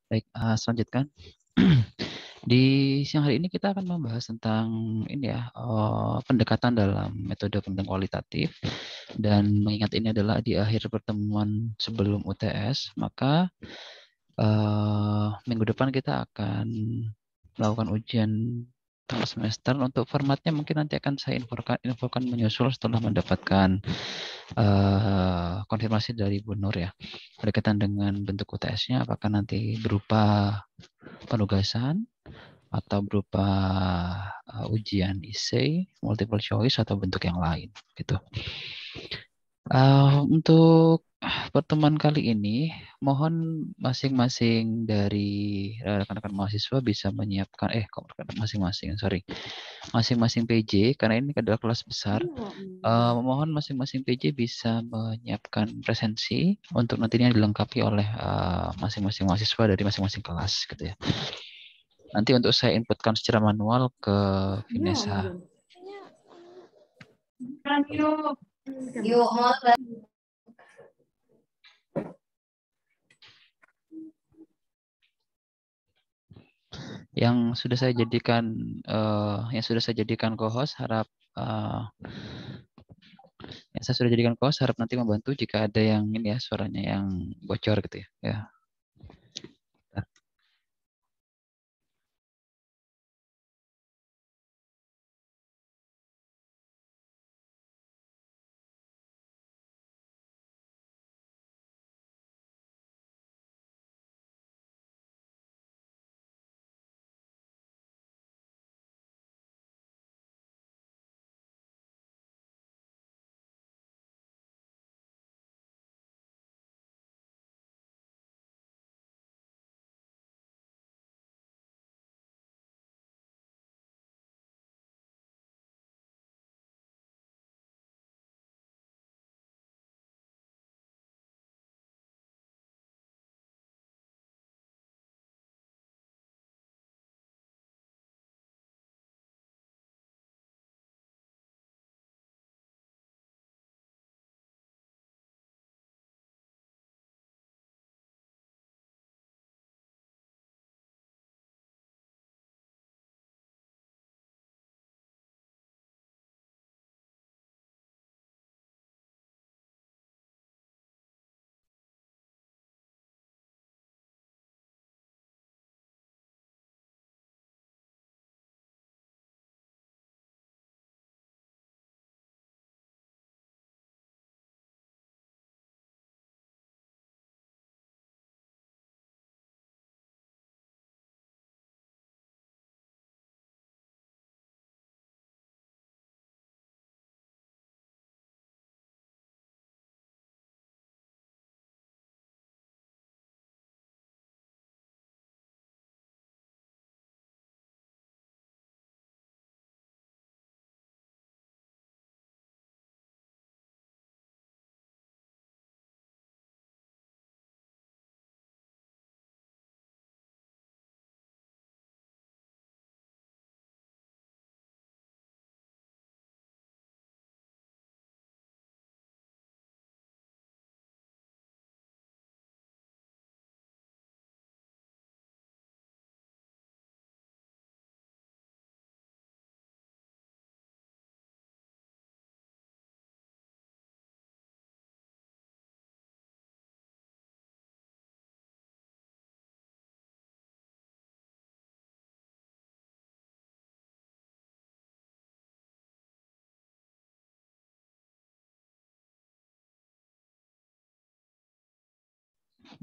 Baik, selanjutkan. Di siang hari ini kita akan membahas tentang ini ya, pendekatan dalam metode pendekatan kualitatif. Dan mengingat ini adalah di akhir pertemuan sebelum UTS, maka minggu depan kita akan melakukan ujian tengah semester. Untuk formatnya mungkin nanti akan saya infokan menyusul setelah mendapatkan konfirmasi dari Bu Nur ya, berkaitan dengan bentuk UTS-nya, apakah nanti berupa penugasan atau berupa ujian essay, multiple choice, atau bentuk yang lain gitu. Untuk pertemuan kali ini, mohon masing-masing dari rekan-rekan mahasiswa bisa menyiapkan, kok masing-masing, sorry, masing-masing PJ, karena ini adalah kelas besar. Mohon masing-masing PJ bisa menyiapkan presensi untuk nantinya dilengkapi oleh masing-masing mahasiswa dari masing-masing kelas, gitu ya. Nanti untuk saya inputkan secara manual ke Vanessa. Yuk, Yang sudah saya jadikan co-host harap nanti membantu jika ada yang ini ya, suaranya yang bocor gitu ya. Ya.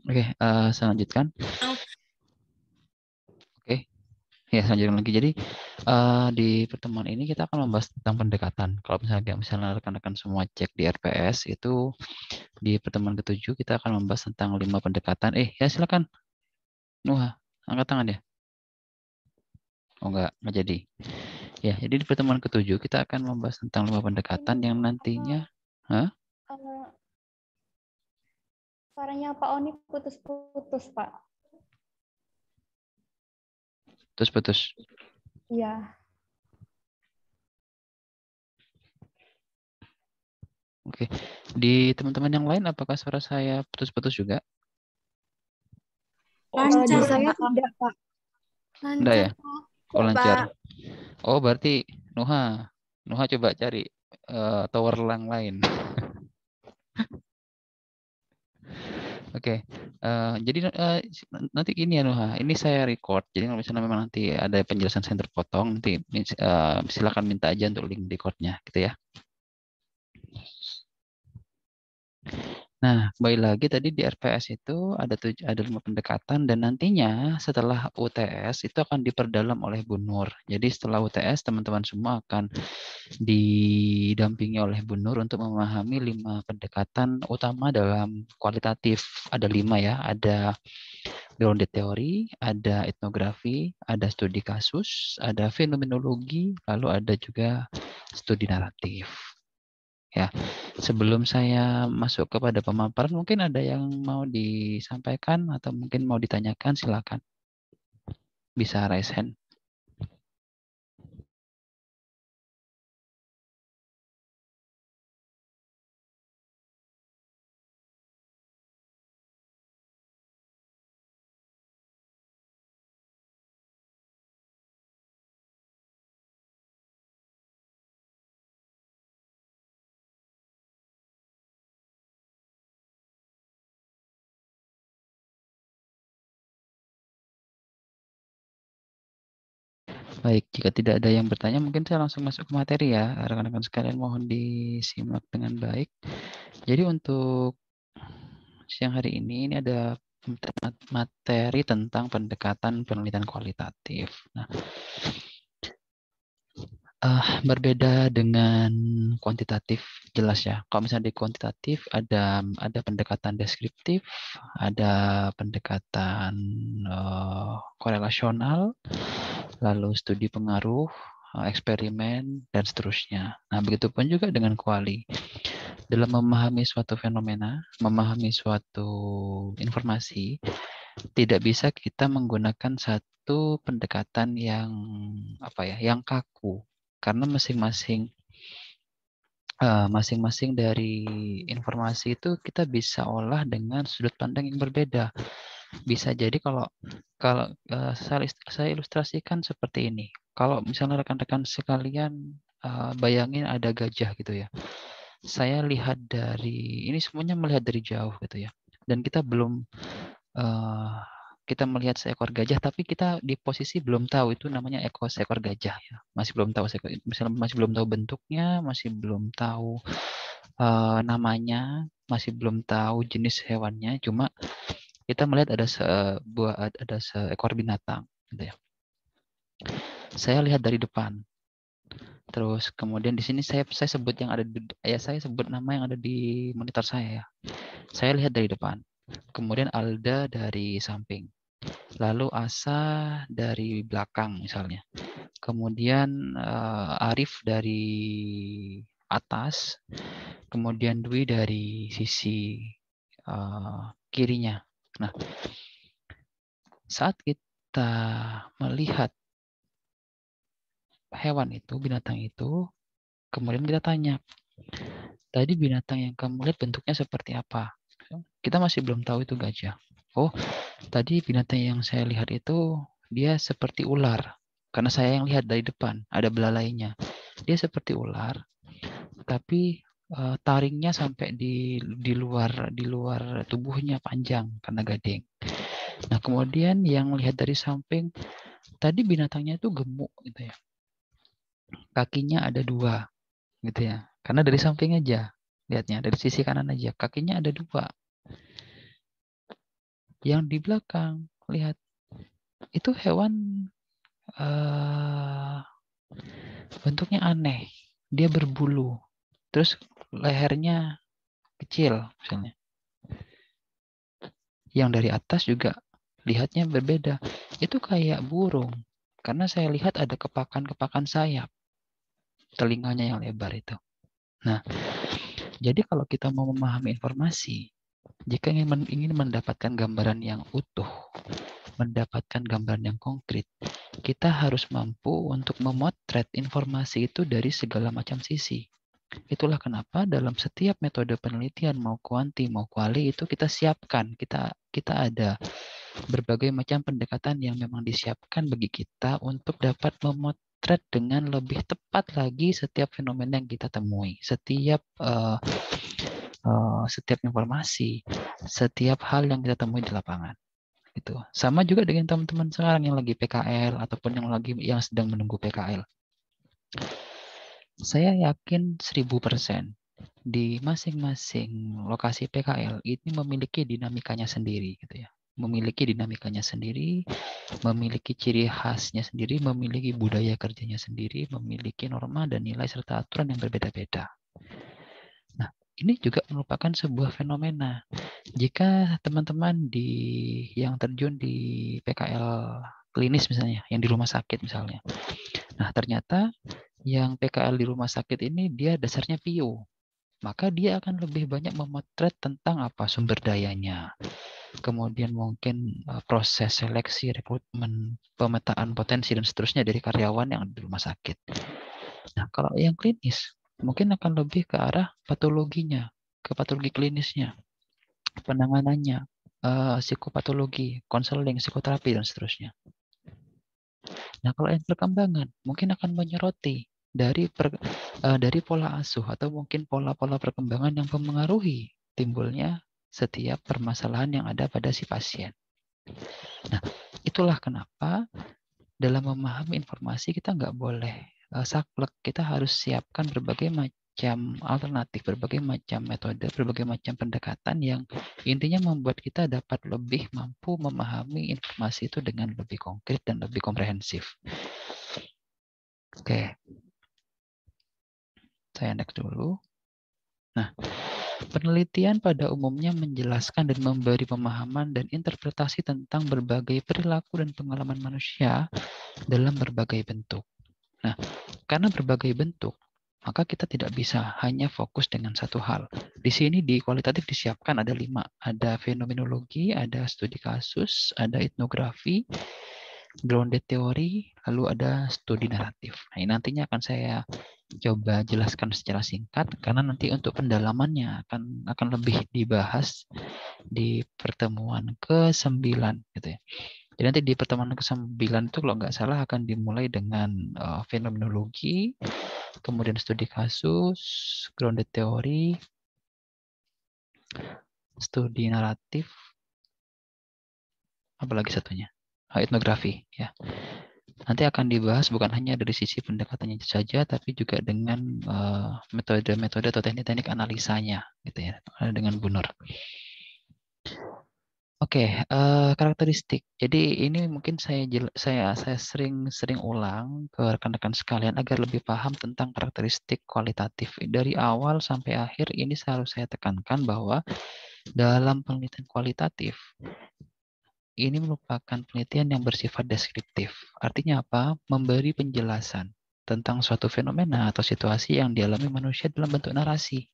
Oke, saya lanjutkan. Oke, ya saya lanjutkan lagi. Jadi di pertemuan ini kita akan membahas tentang pendekatan. Kalau misalnya rekan-rekan semua cek di RPS itu di pertemuan ketujuh kita akan membahas tentang 5 pendekatan. Ya silakan. Nuha, angkat tangan ya. Oh enggak jadi. Ya, jadi di pertemuan ketujuh kita akan membahas tentang 5 pendekatan yang nantinya. Hah? Suaranya Pak Oni putus-putus, Pak. Terus putus. Iya. Oke. Di teman-teman yang lain apakah suara saya putus-putus juga? Lancar, Di saya Pak. tidak, Pak. Enggak ya? Oh, lancar. Pak. Oh, berarti Nuha. Nuha coba cari tower lang lain. Oke. Jadi nanti gini ya Nuha, ini saya record. Jadi kalau misalnya memang nanti ada penjelasan saya terpotong, nanti silakan minta aja untuk link recordnya, gitu ya. Nah, kembali lagi tadi di RPS itu ada 5 pendekatan dan nantinya setelah UTS itu akan diperdalam oleh Bu Nur. Jadi setelah UTS teman-teman semua akan didampingi oleh Bu Nur untuk memahami 5 pendekatan utama dalam kualitatif. Ada 5 ya, ada grounded teori, ada etnografi, ada studi kasus, ada fenomenologi, lalu ada juga studi naratif. Ya, sebelum saya masuk kepada pemaparan, mungkin ada yang mau disampaikan atau mungkin mau ditanyakan, silakan. Bisa raise hand. Baik, jika tidak ada yang bertanya, mungkin saya langsung masuk ke materi ya. Rekan-rekan sekalian mohon disimak dengan baik. Jadi untuk siang hari ini ada materi tentang pendekatan penelitian kualitatif. Nah, berbeda dengan kuantitatif jelas ya. Kalau misalnya di kuantitatif ada pendekatan deskriptif, ada pendekatan korelasional, lalu studi pengaruh, eksperimen, dan seterusnya. Nah, begitupun juga dengan kuali. Dalam memahami suatu fenomena, memahami suatu informasi, tidak bisa kita menggunakan satu pendekatan yang yang kaku, karena masing-masing dari informasi itu kita bisa olah dengan sudut pandang yang berbeda. Bisa jadi kalau saya ilustrasikan seperti ini. Kalau misalnya rekan-rekan sekalian bayangin ada gajah gitu ya. Saya lihat ini semuanya melihat dari jauh gitu ya. Dan kita belum kita melihat seekor gajah, tapi kita di posisi belum tahu itu namanya seekor gajah ya. Masih belum tahu misalnya masih belum tahu bentuknya, masih belum tahu namanya, masih belum tahu jenis hewannya, cuma kita melihat ada seekor binatang gitu ya. Saya lihat dari depan. Terus kemudian di sini saya sebut saya sebut nama yang ada di monitor saya ya. Saya lihat dari depan. Kemudian Alda dari samping. Lalu Asa dari belakang misalnya. Kemudian Arif dari atas. Kemudian Dwi dari sisi kirinya. Nah, saat kita melihat hewan itu, binatang itu, kemudian kita tanya, tadi binatang yang kamu lihat bentuknya seperti apa? Kita masih belum tahu itu gajah. Oh, tadi binatang yang saya lihat itu dia seperti ular. Karena saya yang lihat dari depan, ada belalainya. Dia seperti ular, tapi taringnya sampai di luar tubuhnya panjang karena gading. Nah, kemudian yang lihat dari samping, tadi binatangnya itu gemuk gitu ya. Kakinya ada 2 gitu ya. Karena dari samping aja lihatnya, dari sisi kanan aja, kakinya ada 2. Yang di belakang lihat itu hewan bentuknya aneh. Dia berbulu. Terus lehernya kecil misalnya. Yang dari atas juga lihatnya berbeda. Itu kayak burung. Karena saya lihat ada kepakan-kepakan sayap. Telinganya yang lebar itu. Nah, jadi kalau kita mau memahami informasi, jika ingin mendapatkan gambaran yang utuh, mendapatkan gambaran yang konkret, kita harus mampu untuk memotret informasi itu dari segala macam sisi. Itulah kenapa dalam setiap metode penelitian mau kuanti mau kuali itu kita siapkan, kita ada berbagai macam pendekatan yang memang disiapkan bagi kita untuk dapat memotret dengan lebih tepat lagi setiap fenomena yang kita temui, setiap informasi, setiap hal yang kita temui di lapangan. Gitu. Sama juga dengan teman-teman sekarang yang lagi PKL ataupun yang sedang menunggu PKL. Saya yakin 1000% di masing-masing lokasi PKL ini memiliki dinamikanya sendiri, gitu ya. Memiliki dinamikanya sendiri, memiliki ciri khasnya sendiri, memiliki budaya kerjanya sendiri, memiliki norma dan nilai serta aturan yang berbeda-beda. Nah, ini juga merupakan sebuah fenomena. Jika teman-teman yang terjun di PKL klinis misalnya, yang di rumah sakit misalnya. Nah, ternyata yang PKL di rumah sakit ini dia dasarnya PIO. Maka dia akan lebih banyak memotret tentang apa sumber dayanya. Kemudian mungkin proses seleksi, rekrutmen, pemetaan potensi dan seterusnya dari karyawan yang di rumah sakit. Nah, kalau yang klinis mungkin akan lebih ke arah patologinya, ke patologi klinisnya, penanganannya, psikopatologi, konseling, psikoterapi, dan seterusnya. Nah, kalau yang perkembangan, mungkin akan menyoroti dari pola asuh atau mungkin pola-pola perkembangan yang mempengaruhi timbulnya setiap permasalahan yang ada pada si pasien. Nah, itulah kenapa dalam memahami informasi kita nggak boleh saklek. Kita harus siapkan berbagai macam alternatif, berbagai macam metode, berbagai macam pendekatan yang intinya membuat kita dapat lebih mampu memahami informasi itu dengan lebih konkret dan lebih komprehensif. Oke. Saya next dulu. Nah, penelitian pada umumnya menjelaskan dan memberi pemahaman dan interpretasi tentang berbagai perilaku dan pengalaman manusia dalam berbagai bentuk. Nah, karena berbagai bentuk, maka kita tidak bisa hanya fokus dengan satu hal. Di sini di kualitatif disiapkan ada 5. Ada fenomenologi, ada studi kasus, ada etnografi, grounded teori, lalu ada studi naratif. Nah, ini nantinya akan saya coba jelaskan secara singkat karena nanti untuk pendalamannya akan lebih dibahas di pertemuan ke-9 gitu ya. Jadi nanti di pertemuan ke-9 itu kalau nggak salah akan dimulai dengan fenomenologi, kemudian studi kasus, grounded teori, studi naratif, apalagi satunya, etnografi ya. Nanti akan dibahas bukan hanya dari sisi pendekatannya saja, tapi juga dengan metode-metode atau teknik-teknik analisanya, gitu ya, dengan Bu Nur. Oke, karakteristik. Jadi ini mungkin saya sering ulang ke rekan-rekan sekalian agar lebih paham tentang karakteristik kualitatif. Dari awal sampai akhir ini selalu saya tekankan bahwa dalam penelitian kualitatif ini merupakan penelitian yang bersifat deskriptif. Artinya apa? Memberi penjelasan tentang suatu fenomena atau situasi yang dialami manusia dalam bentuk narasi.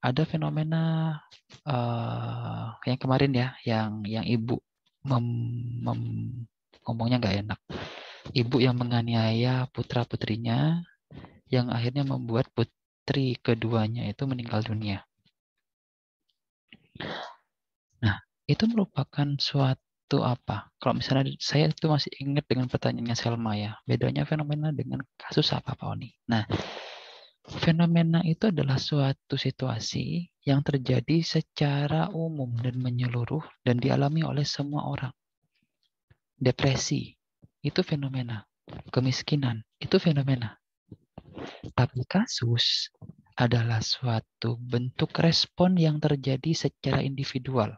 Ada fenomena yang kemarin ya, yang ibu ngomongnya nggak enak. Ibu yang menganiaya putra-putrinya, yang akhirnya membuat putri keduanya itu meninggal dunia. Nah, itu merupakan suatu apa? Kalau misalnya saya itu masih ingat dengan pertanyaannya Selma ya, bedanya fenomena dengan kasus apa Pak Oni? Nah, fenomena itu adalah suatu situasi yang terjadi secara umum dan menyeluruh dan dialami oleh semua orang. Depresi, itu fenomena. Kemiskinan, itu fenomena. Tapi kasus adalah suatu bentuk respon yang terjadi secara individual.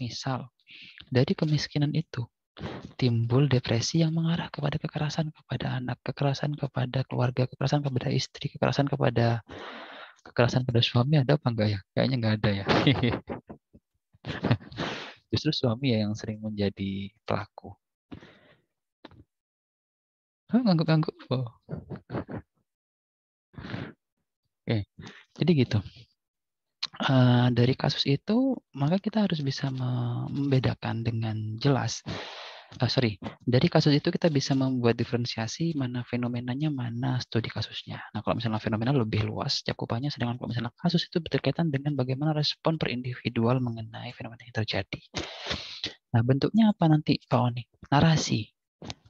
Misal, dari kemiskinan itu timbul depresi yang mengarah kepada kekerasan kepada anak, kekerasan kepada keluarga, kekerasan kepada istri, kekerasan pada suami. Ada apa enggak ya? Kayaknya enggak ada ya. Justru suami ya yang sering menjadi pelaku. Ngangguk-ngangguk. Oh. Oke, jadi gitu. Dari kasus itu, maka kita harus bisa membedakan dengan jelas Dari kasus itu kita bisa membuat diferensiasi mana fenomenanya, mana studi kasusnya. Nah, kalau misalnya fenomena lebih luas cakupannya, sedangkan kalau misalnya kasus itu berkaitan dengan bagaimana respon per individual mengenai fenomena yang terjadi. Nah, bentuknya apa nanti, Pak Oni? Narasi.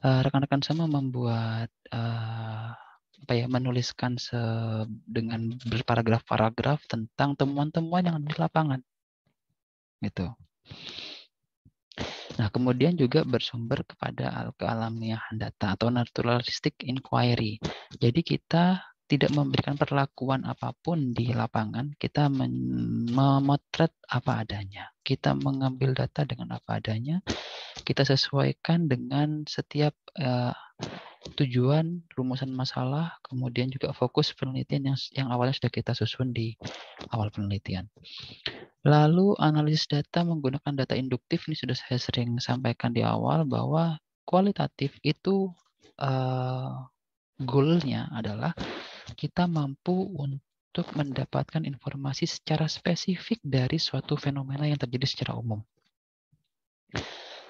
Rekan-rekan semua membuat menuliskan dengan berparagraf-paragraf tentang temuan-temuan yang ada di lapangan. Gitu. Nah, kemudian juga bersumber kepada kealamiahan data atau naturalistic inquiry. Jadi kita tidak memberikan perlakuan apapun di lapangan, kita memotret apa adanya. Kita mengambil data dengan apa adanya, kita sesuaikan dengan setiap tujuan, rumusan masalah, kemudian juga fokus penelitian yang awalnya sudah kita susun di awal penelitian. Lalu analisis data menggunakan data induktif, ini sudah saya sering sampaikan di awal bahwa kualitatif itu goalnya adalah kita mampu untuk mendapatkan informasi secara spesifik dari suatu fenomena yang terjadi secara umum.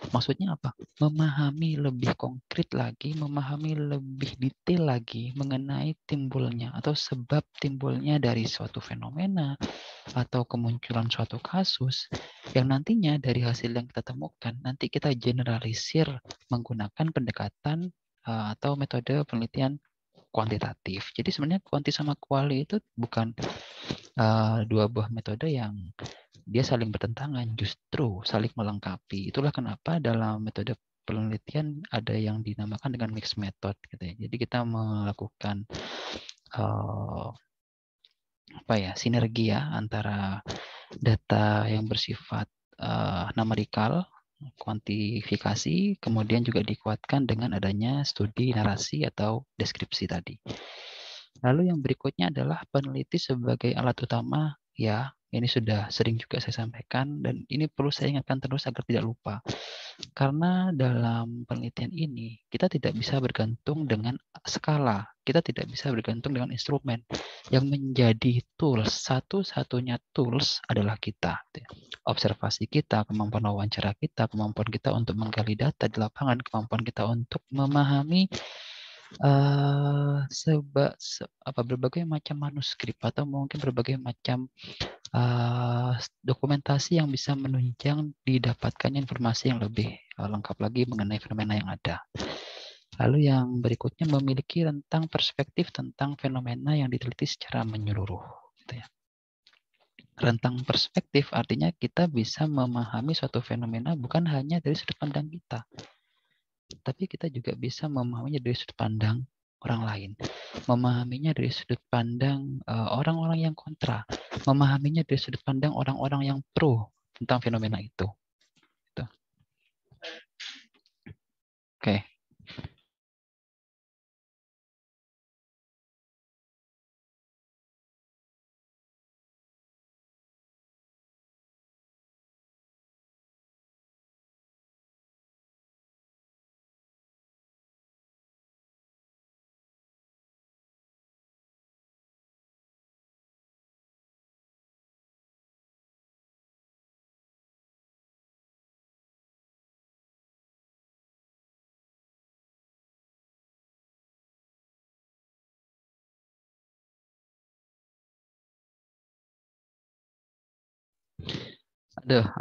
Maksudnya apa? Memahami lebih konkret lagi, memahami lebih detail lagi mengenai timbulnya atau sebab timbulnya dari suatu fenomena atau kemunculan suatu kasus yang nantinya dari hasil yang kita temukan nanti kita generalisir menggunakan pendekatan atau metode penelitian kuantitatif. Jadi sebenarnya kuanti sama kuali itu bukan dua buah metode yang dia saling bertentangan, justru saling melengkapi. Itulah kenapa dalam metode penelitian ada yang dinamakan dengan mixed method gitu ya. Jadi kita melakukan sinergi ya antara data yang bersifat numerikal, kuantifikasi, kemudian juga dikuatkan dengan adanya studi narasi atau deskripsi tadi. Lalu yang berikutnya adalah peneliti sebagai alat utama, ya ini sudah sering juga saya sampaikan dan ini perlu saya ingatkan terus agar tidak lupa. Karena dalam penelitian ini kita tidak bisa bergantung dengan skala, kita tidak bisa bergantung dengan instrumen. Yang menjadi tools, satu-satunya tools adalah kita. Observasi kita, kemampuan wawancara kita, kemampuan kita untuk menggali data di lapangan, kemampuan kita untuk memahami berbagai macam manuskrip atau mungkin berbagai macam dokumentasi yang bisa menunjang didapatkannya informasi yang lebih lengkap lagi mengenai fenomena yang ada. Lalu yang berikutnya memiliki rentang perspektif tentang fenomena yang diteliti secara menyeluruh. Gitu ya. Rentang perspektif artinya kita bisa memahami suatu fenomena bukan hanya dari sudut pandang kita, tapi kita juga bisa memahaminya dari sudut pandang orang lain, memahaminya dari sudut pandang orang-orang yang kontra, memahaminya dari sudut pandang orang-orang yang pro tentang fenomena itu. Gitu. Oke.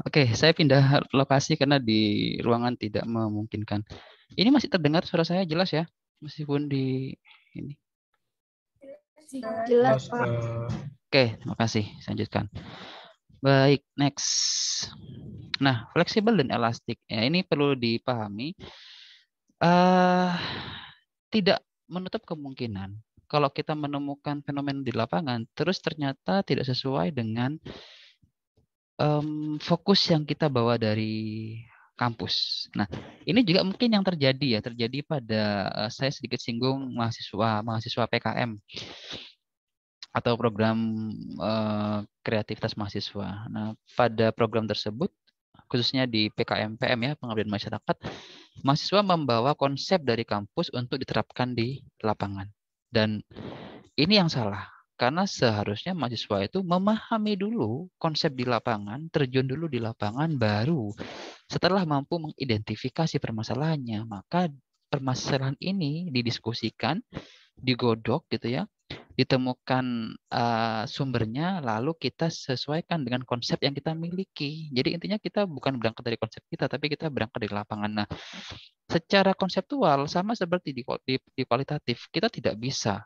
Oke, saya pindah lokasi karena di ruangan tidak memungkinkan. Ini masih terdengar suara saya jelas ya, meskipun di ini. Jelas, Pak. Oke, terima kasih. Saya lanjutkan. Baik, next. Nah, fleksibel dan elastik. Ya, ini perlu dipahami. Tidak menutup kemungkinan kalau kita menemukan fenomena di lapangan, terus ternyata tidak sesuai dengan fokus yang kita bawa dari kampus. Nah, ini juga mungkin yang terjadi pada saya sedikit singgung mahasiswa PKM atau program kreativitas mahasiswa. Nah, pada program tersebut khususnya di PKM-PM ya, pengabdian masyarakat, mahasiswa membawa konsep dari kampus untuk diterapkan di lapangan. Dan ini yang salah. Karena seharusnya mahasiswa itu memahami dulu konsep di lapangan, terjun dulu di lapangan, baru Setelah mampu mengidentifikasi permasalahannya, maka permasalahan ini didiskusikan, digodok gitu ya, ditemukan sumbernya, lalu kita sesuaikan dengan konsep yang kita miliki. Jadi intinya kita bukan berangkat dari konsep kita, tapi kita berangkat dari lapangan. Nah, secara konseptual sama seperti di kualitatif, kita tidak bisa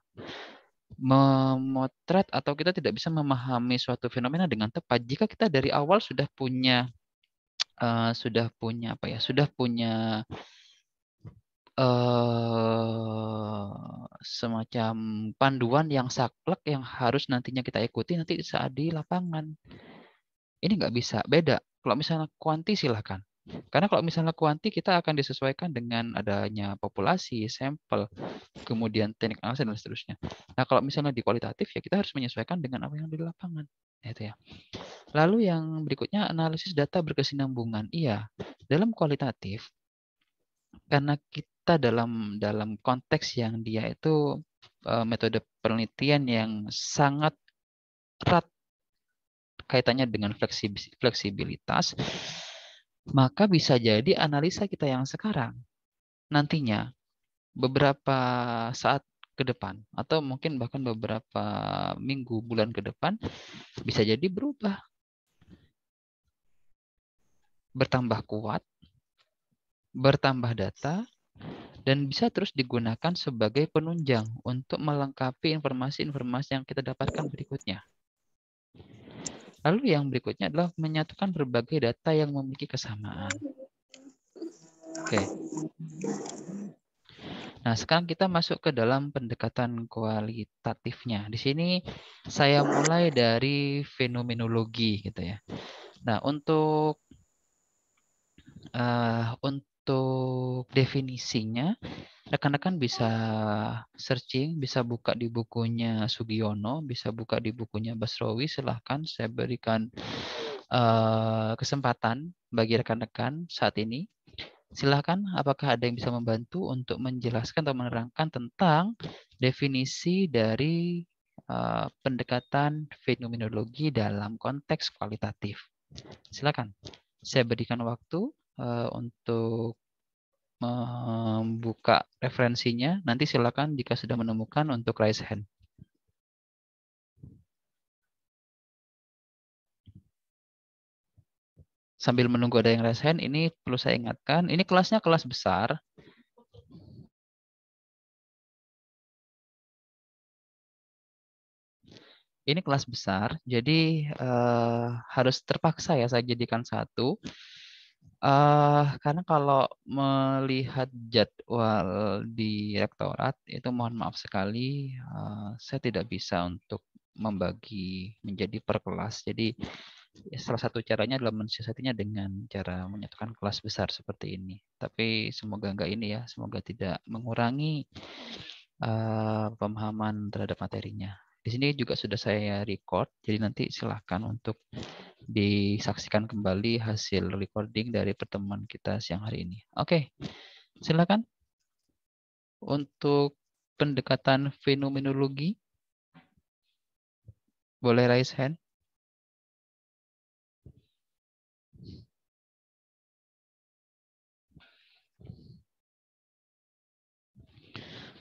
memotret atau kita tidak bisa memahami suatu fenomena dengan tepat jika kita dari awal sudah punya apa ya, sudah punya semacam panduan yang saklek yang harus nantinya kita ikuti nanti saat di lapangan. Ini nggak bisa, beda. Kalau misalnya kuanti silahkan. Karena kalau misalnya kuanti kita akan disesuaikan dengan adanya populasi, sampel, kemudian teknik analisis dan seterusnya. Nah kalau misalnya di kualitatif ya kita harus menyesuaikan dengan apa yang di lapangan. Itu ya. Lalu yang berikutnya analisis data berkesinambungan. Iya, dalam kualitatif karena kita dalam konteks yang dia itu metode penelitian yang sangat erat kaitannya dengan fleksibilitas, maka bisa jadi analisa kita yang sekarang nantinya beberapa saat ke depan atau mungkin bahkan beberapa minggu, bulan ke depan bisa jadi berubah, bertambah kuat, bertambah data, dan bisa terus digunakan sebagai penunjang untuk melengkapi informasi-informasi yang kita dapatkan berikutnya. Lalu yang berikutnya adalah menyatukan berbagai data yang memiliki kesamaan. Oke. Nah, sekarang kita masuk ke dalam pendekatan kualitatifnya. Di sini saya mulai dari fenomenologi gitu ya. Nah, untuk definisinya rekan-rekan bisa searching, bisa buka di bukunya Sugiono, bisa buka di bukunya Basrowi. Silahkan saya berikan kesempatan bagi rekan-rekan saat ini. Silahkan, apakah ada yang bisa membantu untuk menjelaskan atau menerangkan tentang definisi dari pendekatan fenomenologi dalam konteks kualitatif. Silakan, saya berikan waktu untuk membuka referensinya. Nanti silakan jika sudah menemukan untuk raise hand. Sambil menunggu ada yang raise hand, ini perlu saya ingatkan, ini kelasnya kelas besar. Ini kelas besar, jadi harus terpaksa ya saya jadikan satu. Karena kalau melihat jadwal di rektorat, itu mohon maaf sekali, saya tidak bisa untuk membagi menjadi per kelas. Jadi salah satu caranya adalah mensiasatinya dengan cara menyatukan kelas besar seperti ini. Tapi semoga enggak ini ya, semoga tidak mengurangi pemahaman terhadap materinya. Di sini juga sudah saya record, jadi nanti silahkan untuk disaksikan kembali hasil recording dari pertemuan kita siang hari ini. Oke, silakan. Untuk pendekatan fenomenologi, boleh raise hand.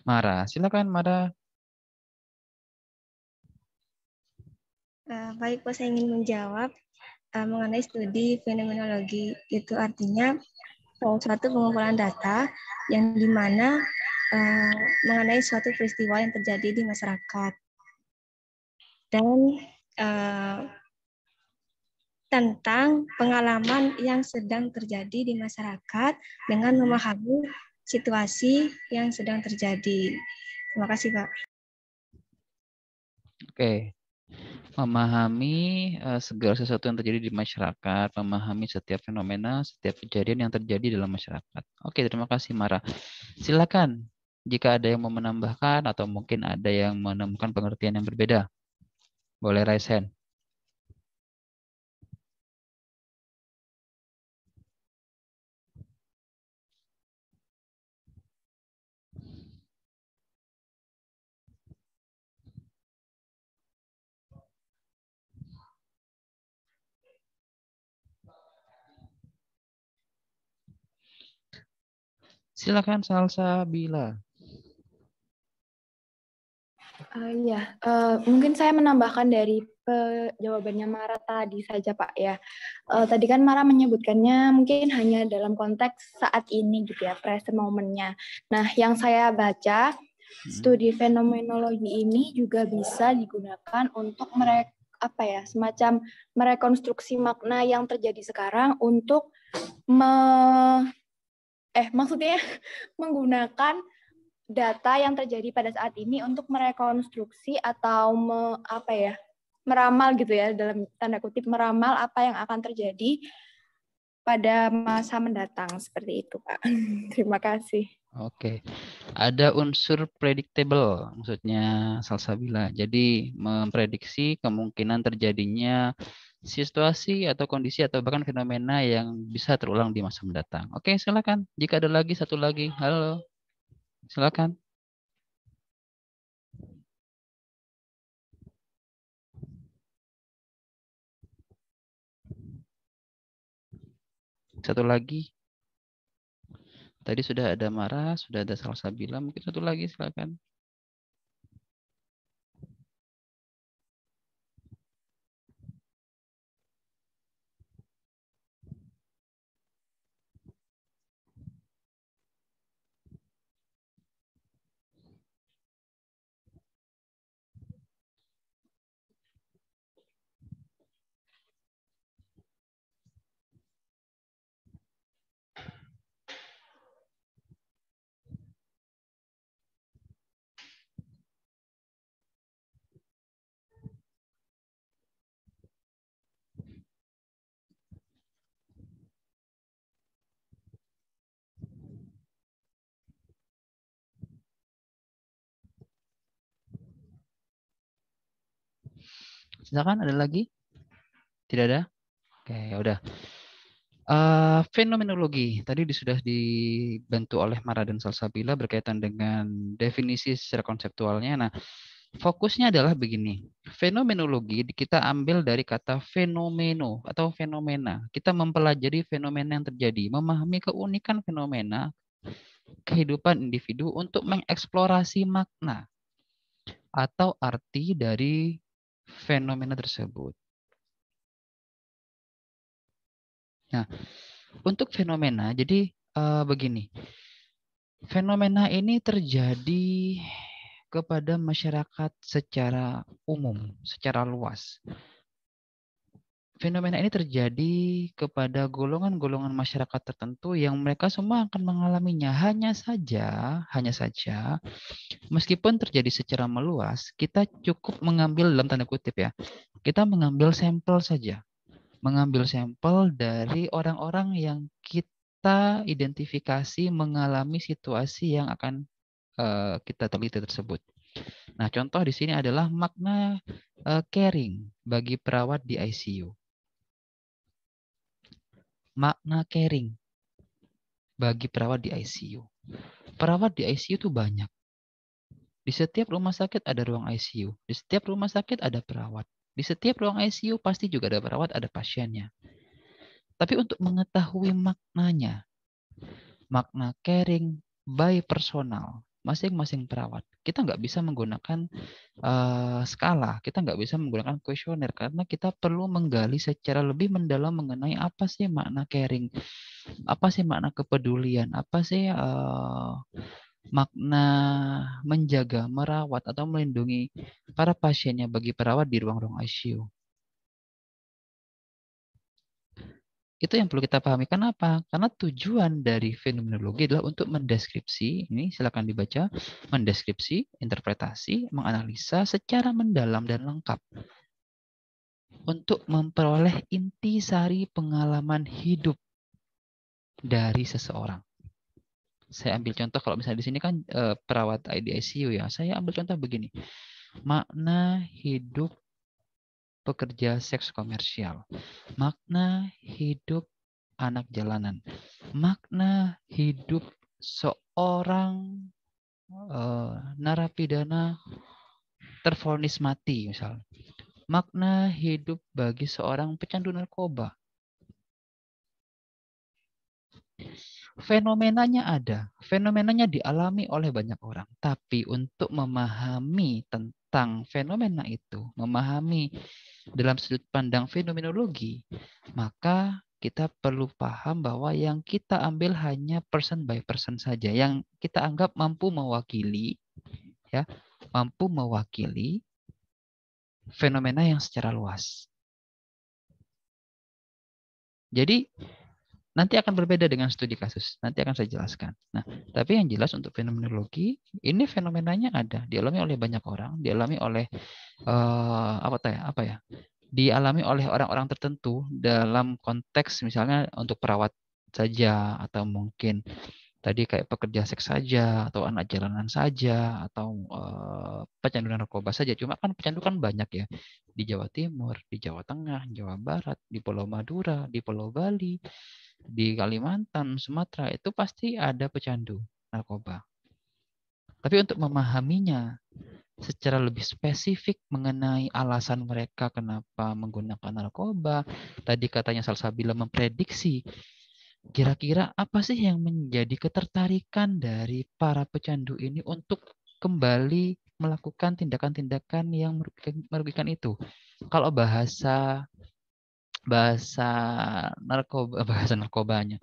Mara, silakan Mara. Baik, Pak, saya ingin menjawab mengenai studi fenomenologi. Itu artinya suatu pengumpulan data yang dimana mengenai suatu peristiwa yang terjadi di masyarakat. Dan tentang pengalaman yang sedang terjadi di masyarakat dengan memahami situasi yang sedang terjadi. Terima kasih, Pak. Oke. Memahami segala sesuatu yang terjadi di masyarakat, memahami setiap fenomena, setiap kejadian yang terjadi dalam masyarakat. Oke, terima kasih Mara. Silakan jika ada yang mau menambahkan atau mungkin ada yang menemukan pengertian yang berbeda. Boleh raise hand. Silakan Salsabila. Mungkin saya menambahkan dari jawabannya Mara tadi saja Pak ya. Tadi kan Mara menyebutkannya mungkin hanya dalam konteks saat ini gitu ya, present moment-nya. Nah, yang saya baca, studi fenomenologi ini juga bisa digunakan untuk semacam merekonstruksi makna yang terjadi sekarang untuk maksudnya menggunakan data yang terjadi pada saat ini untuk merekonstruksi atau meramal gitu ya, dalam tanda kutip meramal apa yang akan terjadi pada masa mendatang, seperti itu Pak. Terima kasih. Oke, ada unsur predictable, maksudnya Salsabila. Jadi memprediksi kemungkinan terjadinya situasi atau kondisi atau bahkan fenomena yang bisa terulang di masa mendatang. Oke, silakan. Jika ada lagi satu lagi, halo, silakan. Satu lagi. Tadi sudah ada Mara, sudah ada Salsabila, mungkin satu lagi silakan. Silakan, ada lagi? Tidak ada? Oke, ya udah. Fenomenologi tadi sudah dibantu oleh Mara dan Salsabila berkaitan dengan definisi secara konseptualnya. Nah, fokusnya adalah begini. Fenomenologi kita ambil dari kata fenomeno atau fenomena. Kita mempelajari fenomena yang terjadi, memahami keunikan fenomena kehidupan individu untuk mengeksplorasi makna atau arti dari fenomena tersebut. Nah, untuk fenomena, jadi begini, fenomena ini terjadi kepada masyarakat secara umum, secara luas. Fenomena ini terjadi kepada golongan-golongan masyarakat tertentu yang mereka semua akan mengalaminya. Hanya saja, meskipun terjadi secara meluas, kita cukup mengambil dalam tanda kutip ya, kita mengambil sampel saja. Mengambil sampel dari orang-orang yang kita identifikasi mengalami situasi yang akan kita teliti tersebut. Nah, contoh di sini adalah makna caring bagi perawat di ICU. Makna caring bagi perawat di ICU. Perawat di ICU itu banyak. Di setiap rumah sakit ada ruang ICU. Di setiap rumah sakit ada perawat. Di setiap ruang ICU pasti juga ada perawat, ada pasiennya. Tapi untuk mengetahui maknanya, makna caring by personal, masing-masing perawat, kita nggak bisa menggunakan skala, kita nggak bisa menggunakan kuesioner karena kita perlu menggali secara lebih mendalam mengenai apa sih makna caring, apa sih makna kepedulian, apa sih makna menjaga, merawat atau melindungi para pasiennya bagi perawat di ruang-ruang ICU. Itu yang perlu kita pahami. Kenapa? Karena tujuan dari fenomenologi adalah untuk mendeskripsi, ini silakan dibaca, mendeskripsi, interpretasi, menganalisa secara mendalam dan lengkap untuk memperoleh intisari pengalaman hidup dari seseorang. Saya ambil contoh kalau misalnya di sini kan perawat di ICU ya. Saya ambil contoh begini. Makna hidup pekerja seks komersial. Makna hidup anak jalanan. Makna hidup seorang narapidana tervonis mati misalnya. Makna hidup bagi seorang pecandu narkoba. Fenomenanya ada, fenomenanya dialami oleh banyak orang. Tapi untuk memahami tentang fenomena itu, memahami dalam sudut pandang fenomenologi, maka kita perlu paham bahwa yang kita ambil hanya person by person saja, yang kita anggap mampu mewakili, ya, mampu mewakili fenomena yang secara luas. Jadi nanti akan berbeda dengan studi kasus. Nanti akan saya jelaskan. Nah, tapi yang jelas untuk fenomenologi, ini fenomenanya ada, dialami oleh banyak orang, dialami oleh apa ya? Dialami oleh orang-orang tertentu dalam konteks misalnya untuk perawat saja, atau mungkin tadi kayak pekerja seks saja, atau anak jalanan saja, atau pecandu narkoba saja. Cuma kan pecandu kan banyak ya, di Jawa Timur, di Jawa Tengah, Jawa Barat, di Pulau Madura, di Pulau Bali, di Kalimantan, Sumatera, itu pasti ada pecandu narkoba. Tapi untuk memahaminya secara lebih spesifik mengenai alasan mereka kenapa menggunakan narkoba, tadi katanya Salsabila memprediksi, kira-kira apa sih yang menjadi ketertarikan dari para pecandu ini untuk kembali melakukan tindakan-tindakan yang merugikan itu. Kalau bahasa narkobanya,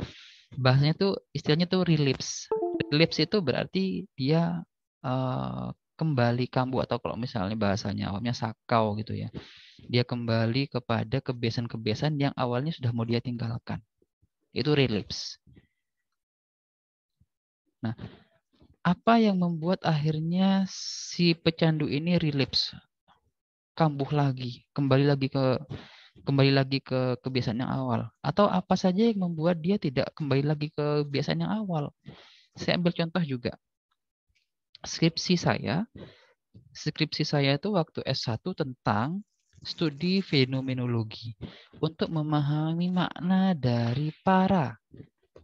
bahasanya tuh istilahnya tuh relapse. Relapse itu berarti dia kembali kambuh, atau kalau misalnya bahasanya awamnya sakau gitu ya. Dia kembali kepada kebiasaan-kebiasaan yang awalnya sudah mau dia tinggalkan. Itu relapse. Nah, apa yang membuat akhirnya si pecandu ini relapse? Kambuh lagi, kembali lagi ke kebiasaan yang awal, atau apa saja yang membuat dia tidak kembali lagi ke kebiasaan yang awal. Saya ambil contoh juga. Skripsi saya itu waktu S1 tentang studi fenomenologi untuk memahami makna dari para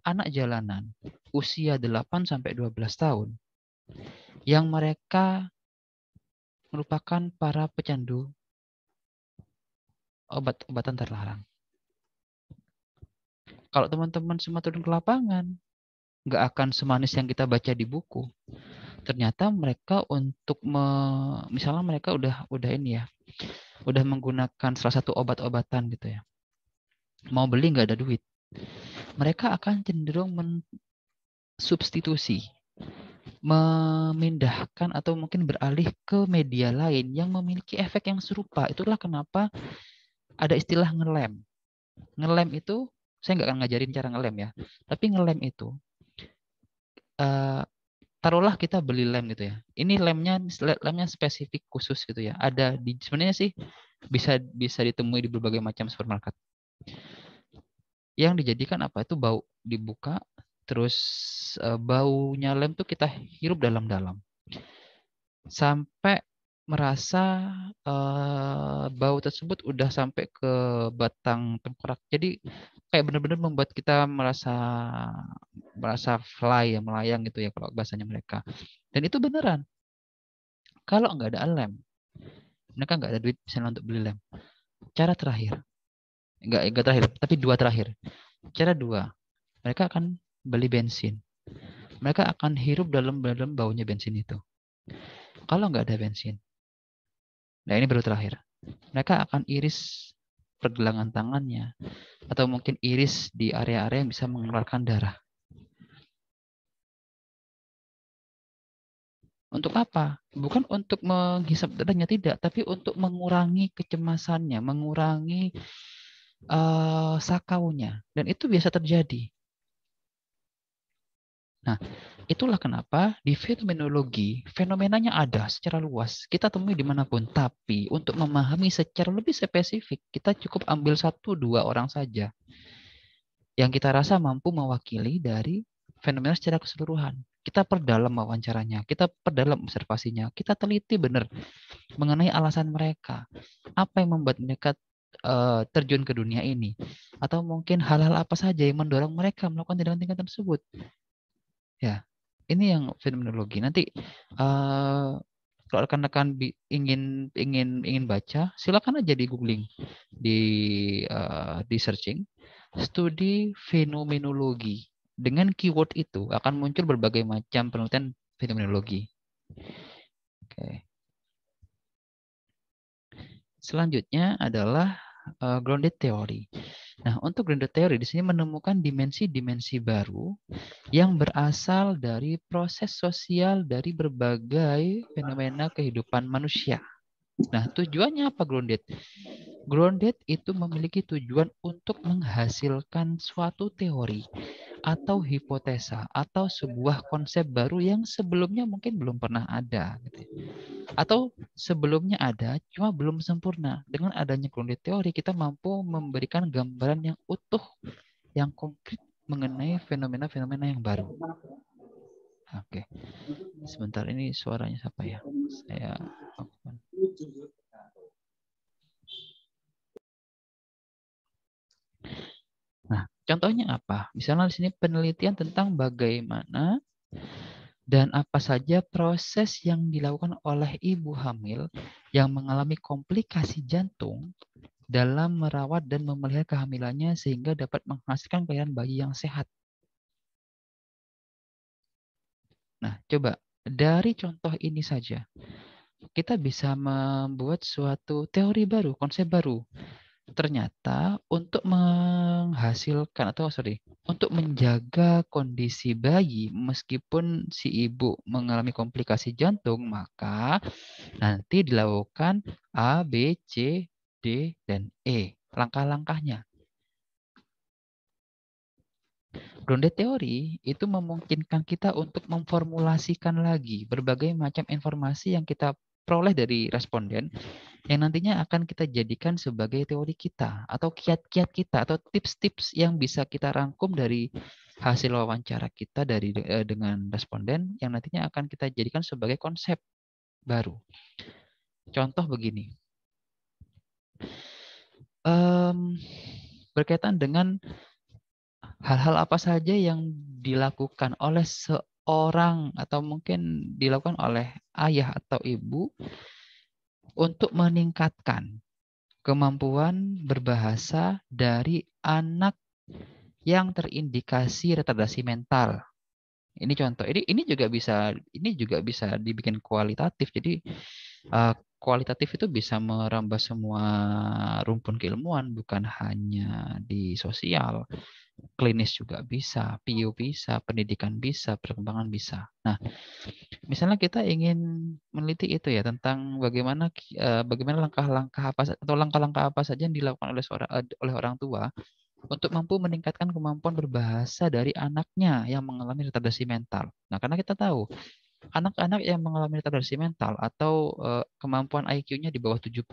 anak jalanan usia 8 sampai 12 tahun yang mereka merupakan para pecandu obat-obatan terlarang. Kalau teman-teman semua turun ke lapangan, nggak akan semanis yang kita baca di buku. Ternyata mereka untuk misalnya mereka udah ini ya, udah menggunakan salah satu obat-obatan gitu ya. Mau beli nggak ada duit. Mereka akan cenderung mensubstitusi, memindahkan atau mungkin beralih ke media lain yang memiliki efek yang serupa. Itulah kenapa ada istilah ngelem. Ngelem itu, saya nggak akan ngajarin cara ngelem ya, tapi ngelem itu, taruhlah kita beli lem gitu ya. Ini lemnya spesifik khusus gitu ya. Ada di sebenarnya sih bisa ditemui di berbagai macam supermarket. Yang dijadikan apa itu bau, dibuka terus baunya lem tuh kita hirup dalam-dalam sampai merasa bau tersebut udah sampai ke batang tengkorak. Jadi kayak benar-benar membuat kita merasa fly ya, melayang gitu ya kalau bahasanya mereka. Dan itu beneran. Kalau nggak ada lem, mereka nggak ada duit misalnya untuk beli lem. Cara terakhir, nggak terakhir, tapi dua terakhir. Cara dua, mereka akan beli bensin. Mereka akan hirup dalam baunya bensin itu. Kalau nggak ada bensin, nah ini baru terakhir. Mereka akan iris pergelangan tangannya, atau mungkin iris di area-area yang bisa mengeluarkan darah. Untuk apa? Bukan untuk menghisap darahnya, tidak, tapi untuk mengurangi kecemasannya, mengurangi sakaunya. Dan itu biasa terjadi. Nah, itulah kenapa di fenomenologi, fenomenanya ada secara luas. Kita temui dimanapun. Tapi untuk memahami secara lebih spesifik, kita cukup ambil 1-2 orang saja yang kita rasa mampu mewakili dari fenomena secara keseluruhan. Kita perdalam wawancaranya, kita perdalam observasinya, kita teliti benar mengenai alasan mereka. Apa yang membuat mereka terjun ke dunia ini? Atau mungkin hal-hal apa saja yang mendorong mereka melakukan tindakan-tindakan tersebut? Ya, ini yang fenomenologi. Nanti kalau rekan-rekan ingin baca, silakan aja di googling, di searching studi fenomenologi. Dengan keyword itu akan muncul berbagai macam penelitian fenomenologi. Oke. Selanjutnya adalah grounded theory. Nah, untuk grounded theory di sini menemukan dimensi-dimensi baru yang berasal dari proses sosial dari berbagai fenomena kehidupan manusia. Nah, tujuannya apa grounded? Grounded itu memiliki tujuan untuk menghasilkan suatu teori atau hipotesa atau sebuah konsep baru yang sebelumnya mungkin belum pernah ada. Atau sebelumnya ada, cuma belum sempurna. Dengan adanya grounded teori, kita mampu memberikan gambaran yang utuh, yang konkret mengenai fenomena-fenomena yang baru. Oke, sebentar ini suaranya siapa ya? Saya Nah, contohnya apa? Misalnya di sini penelitian tentang bagaimana dan apa saja proses yang dilakukan oleh ibu hamil yang mengalami komplikasi jantung dalam merawat dan memelihara kehamilannya sehingga dapat menghasilkan kelahiran bayi yang sehat. Nah, coba dari contoh ini saja, kita bisa membuat suatu teori baru, konsep baru. Ternyata untuk untuk menjaga kondisi bayi meskipun si ibu mengalami komplikasi jantung, maka nanti dilakukan A, B, C, D, dan E. Langkah-langkahnya. Grounded teori itu memungkinkan kita untuk memformulasikan lagi berbagai macam informasi yang kita peroleh dari responden yang nantinya akan kita jadikan sebagai teori kita atau kiat-kiat kita atau tips-tips yang bisa kita rangkum dari hasil wawancara kita dengan responden yang nantinya akan kita jadikan sebagai konsep baru. Contoh begini. Berkaitan dengan hal-hal apa saja yang dilakukan oleh seorang atau mungkin dilakukan oleh ayah atau ibu untuk meningkatkan kemampuan berbahasa dari anak yang terindikasi retardasi mental. Ini contoh. Ini juga bisa dibikin kualitatif. Jadi kualitatif itu bisa merambah semua rumpun keilmuan, bukan hanya di sosial. Klinis juga bisa, PIU bisa, pendidikan bisa, perkembangan bisa. Nah, misalnya kita ingin meneliti itu ya tentang bagaimana langkah-langkah apa saja yang dilakukan oleh orang tua untuk mampu meningkatkan kemampuan berbahasa dari anaknya yang mengalami retardasi mental. Nah, karena kita tahu anak-anak yang mengalami retardasi mental atau kemampuan IQ-nya di bawah 70,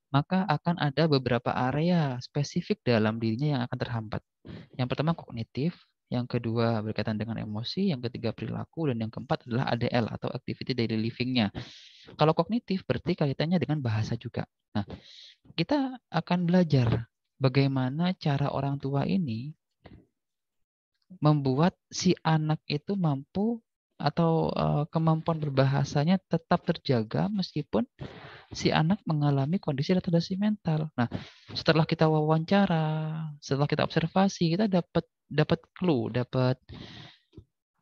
maka akan ada beberapa area spesifik dalam dirinya yang akan terhambat. Yang pertama kognitif, yang kedua berkaitan dengan emosi, yang ketiga perilaku, dan yang keempat adalah ADL atau activity daily living-nya. Kalau kognitif berarti kaitannya dengan bahasa juga. Nah, kita akan belajar bagaimana cara orang tua ini membuat si anak itu mampu atau kemampuan berbahasanya tetap terjaga meskipun si anak mengalami kondisi retardasi mental. Nah, setelah kita wawancara, setelah kita observasi, kita dapat clue, dapat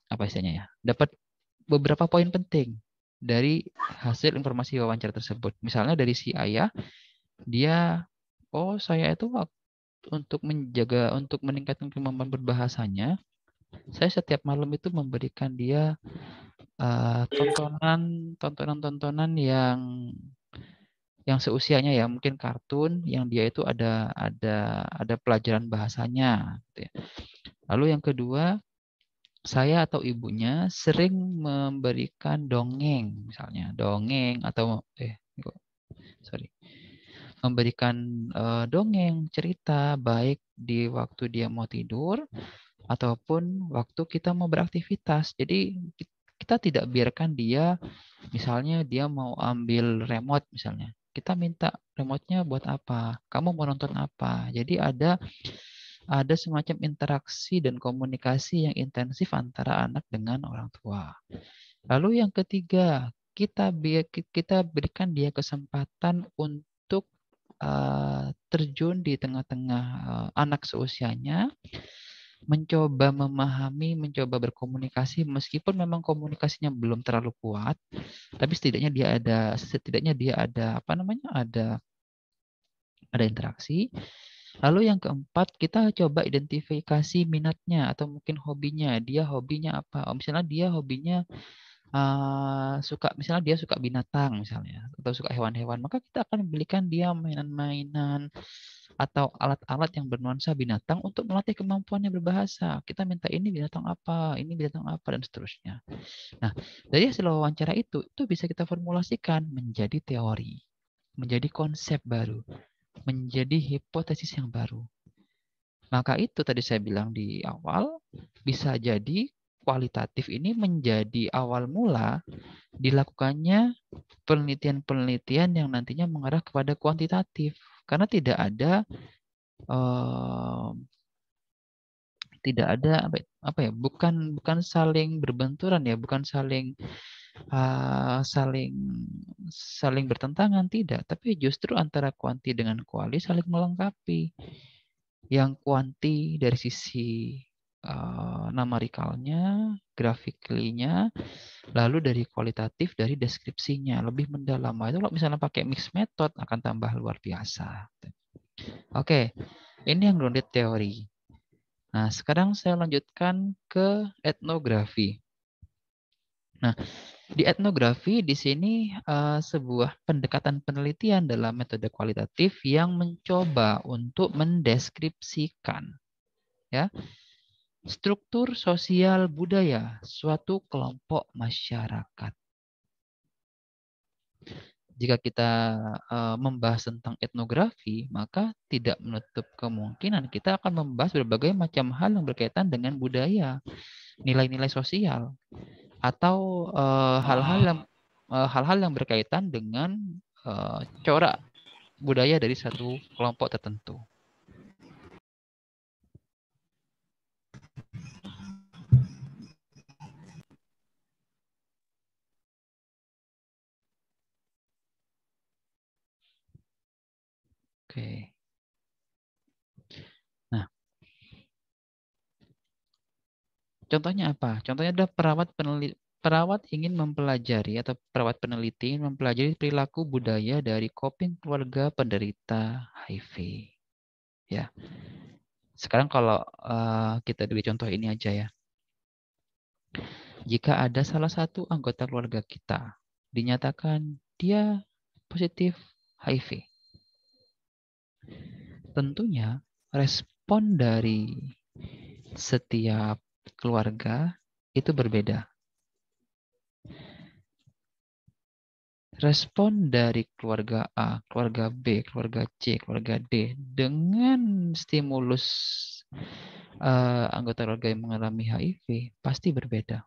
apa istilahnya ya? Dapat beberapa poin penting dari hasil informasi wawancara tersebut. Misalnya dari si ayah, dia saya itu untuk meningkatkan kemampuan berbahasanya, saya setiap malam itu memberikan dia tontonan yang seusianya ya, mungkin kartun yang dia itu ada pelajaran bahasanya gitu ya. Lalu yang kedua, saya atau ibunya sering memberikan dongeng, misalnya dongeng atau memberikan dongeng cerita baik di waktu dia mau tidur ataupun waktu kita mau beraktivitas. Jadi kita tidak biarkan dia, misalnya dia mau ambil remote misalnya. Kita minta remote-nya buat apa? Kamu mau nonton apa? Jadi ada semacam interaksi dan komunikasi yang intensif antara anak dengan orang tua. Lalu yang ketiga, kita berikan dia kesempatan untuk terjun di tengah-tengah anak seusianya mencoba memahami, mencoba berkomunikasi, meskipun memang komunikasinya belum terlalu kuat, tapi setidaknya dia ada apa namanya, ada interaksi. Lalu yang keempat, kita coba identifikasi minatnya atau mungkin hobinya. Dia hobinya apa? Oh, misalnya dia hobinya misalnya dia suka binatang misalnya, atau suka hewan-hewan, maka kita akan belikan dia mainan-mainan atau alat-alat yang bernuansa binatang untuk melatih kemampuannya berbahasa. Kita minta ini binatang apa, dan seterusnya. Nah, dari hasil wawancara itu bisa kita formulasikan menjadi teori, menjadi konsep baru, menjadi hipotesis yang baru. Maka itu tadi saya bilang di awal, bisa jadi kualitatif ini menjadi awal mula dilakukannya penelitian-penelitian yang nantinya mengarah kepada kuantitatif. Karena tidak ada bukan saling berbenturan ya, bukan saling saling bertentangan, tidak, tapi justru antara kuanti dengan kuali saling melengkapi. Yang kuanti dari sisi numerikalnya, graphically-nya, lalu dari kualitatif dari deskripsinya lebih mendalam. Itu kalau misalnya pakai mix method akan tambah luar biasa. Oke, ini yang grounded teori. Nah, sekarang saya lanjutkan ke etnografi. Nah, di etnografi di sini sebuah pendekatan penelitian dalam metode kualitatif yang mencoba untuk mendeskripsikan ya struktur sosial budaya suatu kelompok masyarakat. Jika kita membahas tentang etnografi, maka tidak menutup kemungkinan kita akan membahas berbagai macam hal yang berkaitan dengan budaya, nilai-nilai sosial, atau hal-hal yang berkaitan dengan corak budaya dari satu kelompok tertentu. Oke. Nah, contohnya apa? Contohnya adalah perawat ingin mempelajari atau perawat peneliti ingin mempelajari perilaku budaya dari coping keluarga penderita HIV. Ya. Sekarang kalau kita beri contoh ini aja ya. Jika ada salah satu anggota keluarga kita dinyatakan dia positif HIV, tentunya respon dari setiap keluarga itu berbeda. Respon dari keluarga A, keluarga B, keluarga C, keluarga D dengan stimulus anggota keluarga yang mengalami HIV pasti berbeda.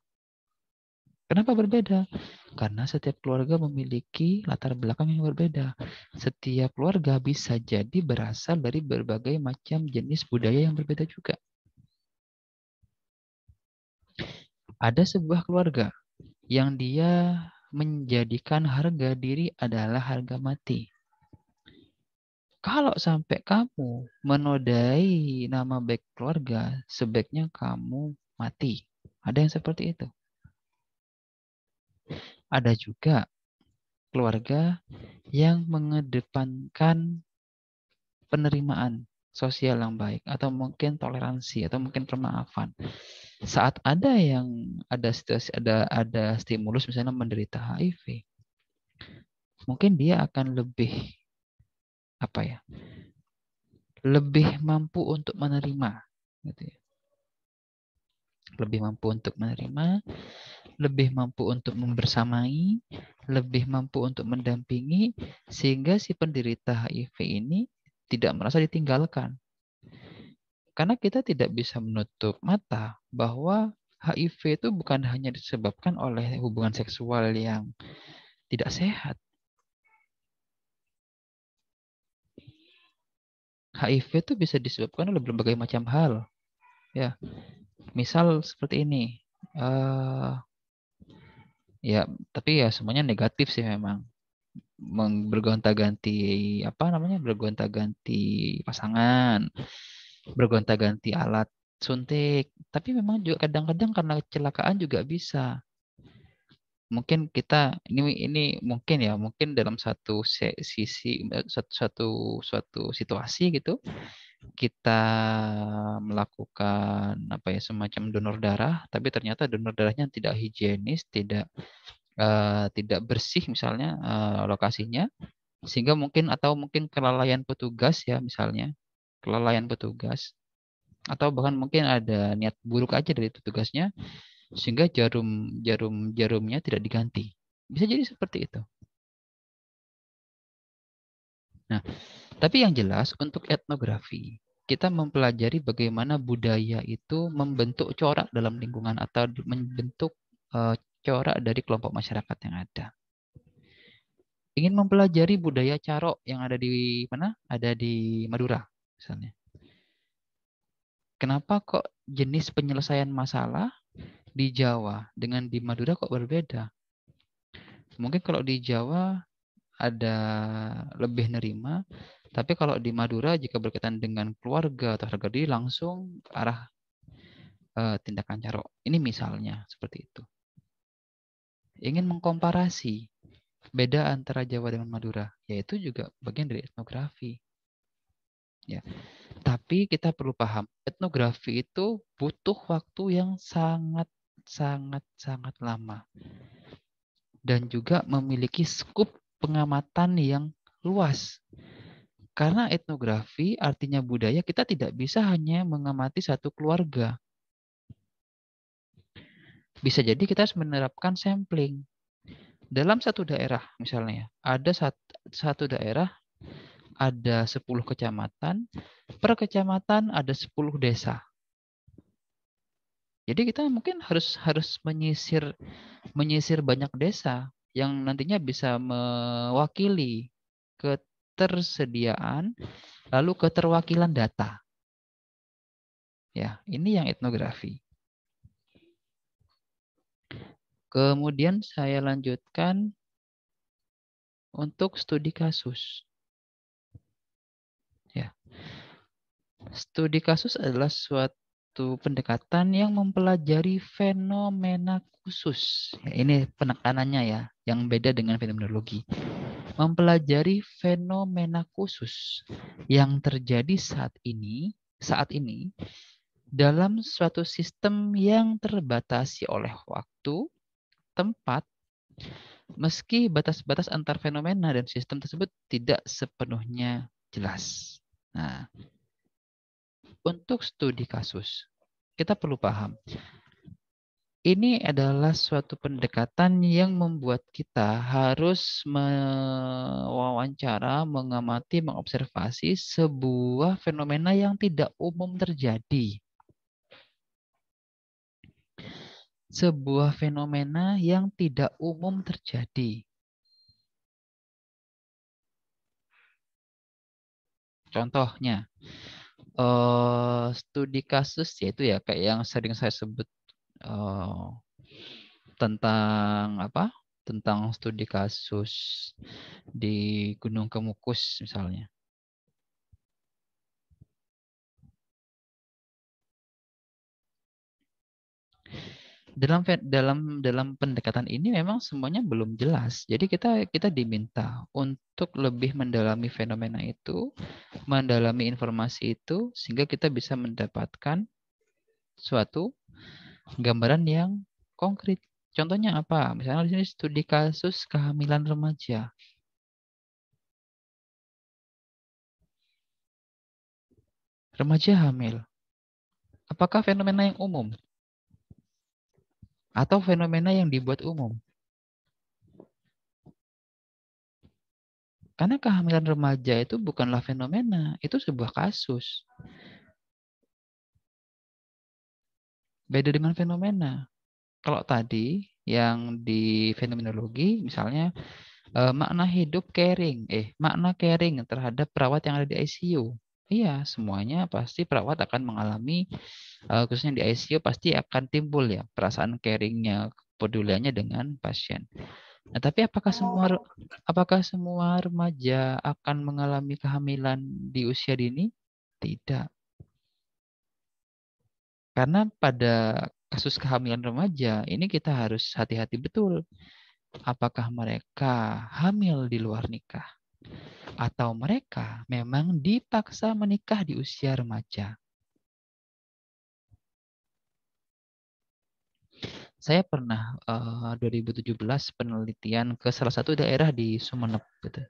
Kenapa berbeda? Karena setiap keluarga memiliki latar belakang yang berbeda. Setiap keluarga bisa jadi berasal dari berbagai macam jenis budaya yang berbeda juga. Ada sebuah keluarga yang dia menjadikan harga diri adalah harga mati. Kalau sampai kamu menodai nama baik keluarga, sebaiknya kamu mati. Ada yang seperti itu. Ada juga keluarga yang mengedepankan penerimaan sosial yang baik, atau mungkin toleransi, atau mungkin permaafan. Saat ada situasi, ada stimulus misalnya menderita HIV, mungkin dia akan lebih lebih mampu untuk menerima, gitu ya. Lebih mampu untuk menerima, lebih mampu untuk membersamai, lebih mampu untuk mendampingi, sehingga si penderita HIV ini tidak merasa ditinggalkan. Karena kita tidak bisa menutup mata bahwa HIV itu bukan hanya disebabkan oleh hubungan seksual yang tidak sehat. HIV itu bisa disebabkan oleh berbagai macam hal. Ya, misal seperti ini. Ya, tapi ya semuanya negatif sih memang. Bergonta-ganti bergonta-ganti pasangan, bergonta-ganti alat suntik. Tapi memang juga kadang-kadang karena kecelakaan juga bisa. Mungkin kita ini mungkin ya, mungkin dalam satu sisi suatu situasi gitu kita melakukan apa ya semacam donor darah, tapi ternyata donor darahnya tidak higienis, tidak bersih misalnya lokasinya, sehingga mungkin kelalaian petugas ya misalnya, kelalaian petugas, atau bahkan mungkin ada niat buruk aja dari petugasnya, sehingga jarumnya tidak diganti. Bisa jadi seperti itu. Nah, tapi yang jelas untuk etnografi, kita mempelajari bagaimana budaya itu membentuk corak dalam lingkungan atau membentuk corak dari kelompok masyarakat yang ada. Ingin mempelajari budaya Carok yang ada di mana? Ada di Madura, misalnya. Kenapa kok jenis penyelesaian masalah di Jawa dengan di Madura kok berbeda? Mungkin kalau di Jawa ada lebih nerima, tapi kalau di Madura jika berkaitan dengan keluarga atau harga diri langsung ke arah tindakan Carok. Ini misalnya seperti itu. Ingin mengkomparasi beda antara Jawa dengan Madura, yaitu juga bagian dari etnografi. Ya. Tapi kita perlu paham, etnografi itu butuh waktu yang sangat lama. Dan juga memiliki skup pengamatan yang luas. Karena etnografi artinya budaya, kita tidak bisa hanya mengamati satu keluarga. Bisa jadi kita harus menerapkan sampling. Dalam satu daerah misalnya, ada satu daerah ada 10 kecamatan, per kecamatan ada 10 desa. Jadi kita mungkin harus menyisir banyak desa yang nantinya bisa mewakili ketersediaan lalu keterwakilan data. Ya, ini yang etnografi. Kemudian saya lanjutkan untuk studi kasus. Ya. Studi kasus adalah suatu pendekatan yang mempelajari fenomena khusus. Ya, ini penekanannya ya, yang beda dengan fenomenologi. Mempelajari fenomena khusus yang terjadi saat ini dalam suatu sistem yang terbatasi oleh waktu, tempat, meski batas-batas antar fenomena dan sistem tersebut tidak sepenuhnya jelas. Nah, untuk studi kasus, kita perlu paham, ini adalah suatu pendekatan yang membuat kita harus mewawancara, mengamati, mengobservasi sebuah fenomena yang tidak umum terjadi. Sebuah fenomena yang tidak umum terjadi. Contohnya, studi kasus yaitu ya kayak yang sering saya sebut tentang apa? Tentang studi kasus di Gunung Kemukus misalnya. Dalam pendekatan ini memang semuanya belum jelas. Jadi kita diminta untuk lebih mendalami fenomena itu, mendalami informasi itu sehingga kita bisa mendapatkan suatu gambaran yang konkret. Contohnya apa? Misalnya di sini studi kasus kehamilan remaja. Remaja hamil. Apakah fenomena yang umum? Atau fenomena yang dibuat umum? Karena kehamilan remaja itu bukanlah fenomena, itu sebuah kasus. Beda dengan fenomena. Kalau tadi yang di fenomenologi misalnya makna hidup caring, makna caring terhadap perawat yang ada di ICU. Iya, semuanya pasti perawat akan mengalami, khususnya di ICU pasti akan timbul ya perasaan caringnya, kepeduliannya dengan pasien. Nah, tapi apakah semua remaja akan mengalami kehamilan di usia dini? Tidak. Karena pada kasus kehamilan remaja ini kita harus hati-hati betul. Apakah mereka hamil di luar nikah atau mereka memang dipaksa menikah di usia remaja. Saya pernah 2017 penelitian ke salah satu daerah di Sumeneb gitu.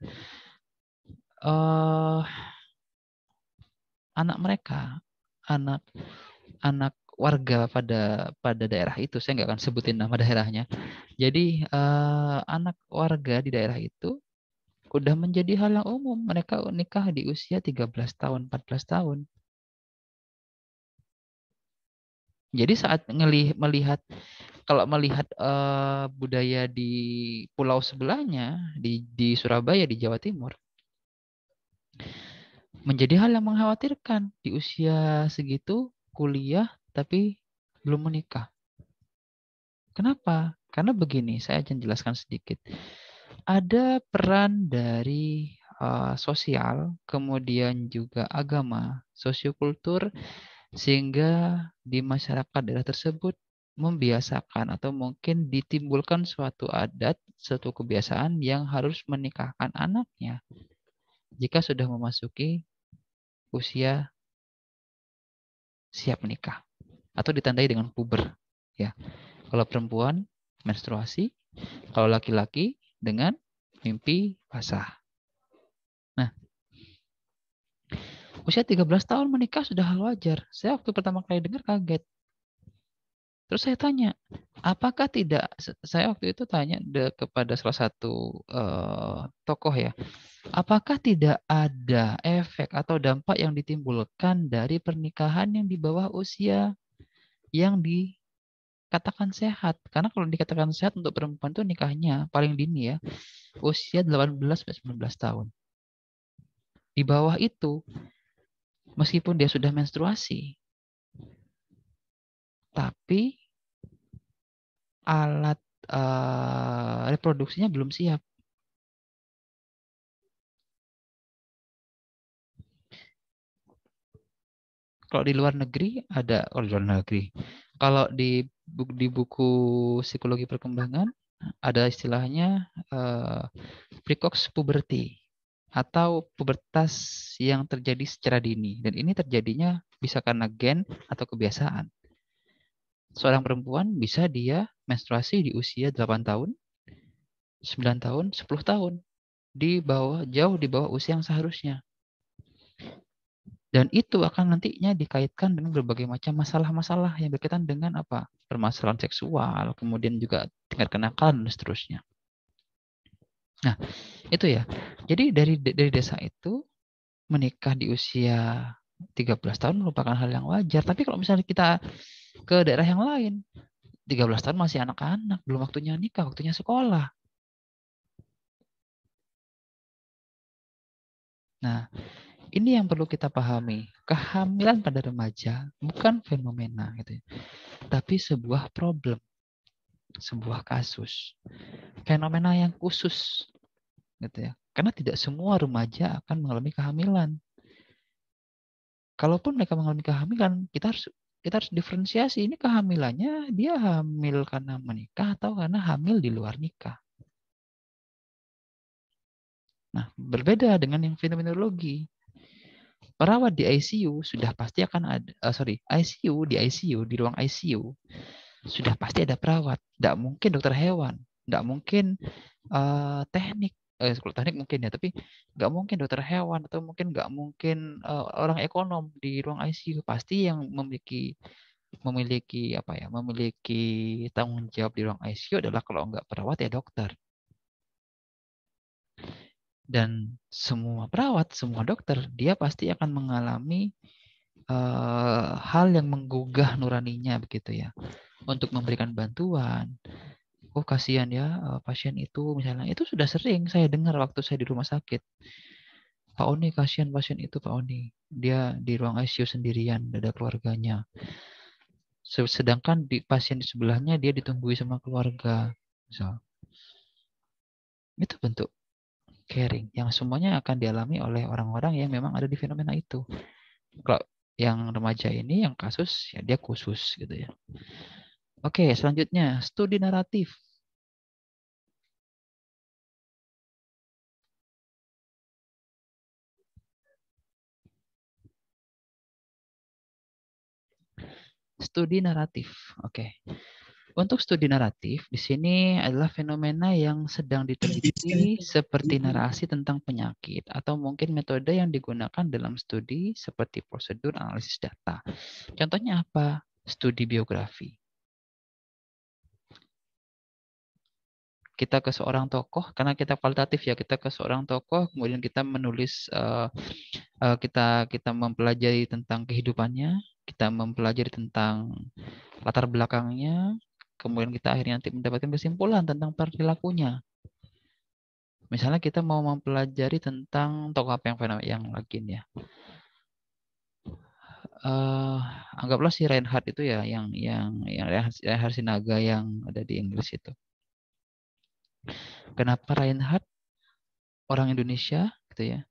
Anak mereka, anak warga pada daerah itu, saya nggak akan sebutin nama daerahnya. Jadi anak warga di daerah itu udah menjadi hal yang umum. Mereka nikah di usia 13 tahun, 14 tahun. Jadi saat melihat budaya di pulau sebelahnya, di Surabaya, di Jawa Timur, menjadi hal yang mengkhawatirkan. Di usia segitu kuliah tapi belum menikah. Kenapa? Karena begini, saya akan jelaskan sedikit. Ada peran dari sosial, kemudian juga agama, sosiokultur, sehingga di masyarakat daerah tersebut membiasakan atau mungkin ditimbulkan suatu adat, suatu kebiasaan yang harus menikahkan anaknya jika sudah memasuki usia siap menikah atau ditandai dengan puber. Ya, kalau perempuan menstruasi, kalau laki-laki dengan mimpi basah. Nah, usia 13 tahun menikah sudah hal wajar. Saya waktu pertama kali dengar kaget. Terus saya tanya, apakah tidak, saya waktu itu tanya kepada salah satu tokoh ya, apakah tidak ada efek atau dampak yang ditimbulkan dari pernikahan yang di bawah usia yang dikatakan sehat? Karena kalau dikatakan sehat untuk perempuan itu nikahnya paling dini ya, usia 18-19 tahun. Di bawah itu, meskipun dia sudah menstruasi, tapi alat reproduksinya belum siap. Kalau di luar negeri ada, kalau di buku psikologi perkembangan ada istilahnya precox puberty atau pubertas yang terjadi secara dini, dan ini terjadinya bisa karena gen atau kebiasaan. Seorang perempuan bisa dia menstruasi di usia 8 tahun, 9 tahun, 10 tahun, jauh di bawah usia yang seharusnya. Dan itu akan nantinya dikaitkan dengan berbagai macam masalah-masalah yang berkaitan dengan apa? Permasalahan seksual, kemudian juga tingkat kenakalan dan seterusnya. Nah, itu ya. Jadi dari desa itu menikah di usia 13 tahun merupakan hal yang wajar. Tapi kalau misalnya kita ke daerah yang lain, 13 tahun masih anak-anak, belum waktunya nikah, waktunya sekolah. Nah, ini yang perlu kita pahami. Kehamilan pada remaja bukan fenomena gitu ya, tapi sebuah problem, sebuah kasus, fenomena yang khusus gitu ya. Karena tidak semua remaja akan mengalami kehamilan. Kalaupun mereka mengalami kehamilan, kita harus diferensiasi, ini kehamilannya dia hamil karena menikah atau karena hamil di luar nikah. Nah, berbeda dengan yang fenomenologi. Perawat di ICU sudah pasti akan ada, ICU di ruang ICU sudah pasti ada perawat. Tidak mungkin dokter hewan, tidak mungkin teknik, kalau teknik mungkin ya, tapi nggak mungkin dokter hewan atau mungkin nggak mungkin orang ekonom di ruang ICU. Pasti yang memiliki tanggung jawab di ruang ICU adalah kalau nggak perawat ya dokter. Dan semua perawat, semua dokter, dia pasti akan mengalami hal yang menggugah nuraninya begitu ya, untuk memberikan bantuan. Oh kasihan ya pasien itu misalnya, itu sudah sering saya dengar waktu saya di rumah sakit. Pak Oni, kasihan pasien itu Pak Oni, dia di ruang ICU sendirian, ada keluarganya. Sedangkan pasien di sebelahnya dia ditungguin sama keluarga. Misal. Itu bentuk caring yang semuanya akan dialami oleh orang-orang yang memang ada di fenomena itu. Kalau yang remaja ini, yang kasus ya dia khusus gitu ya. Oke, selanjutnya studi naratif. Studi naratif. Oke. Untuk studi naratif, di sini adalah fenomena yang sedang diteliti seperti narasi tentang penyakit atau mungkin metode yang digunakan dalam studi seperti prosedur analisis data. Contohnya apa? Studi biografi. Kita ke seorang tokoh, karena kita kualitatif ya, kita ke seorang tokoh, kemudian kita menulis, kita mempelajari tentang kehidupannya, kita mempelajari tentang latar belakangnya, kemudian kita akhirnya nanti mendapatkan kesimpulan tentang perilakunya. Misalnya kita mau mempelajari tentang tokoh apa yang lagi ya. Anggaplah si Reinhardt itu ya, yang Reinhardt Sinaga yang ada di Inggris itu. Kenapa Reinhardt orang Indonesia gitu ya?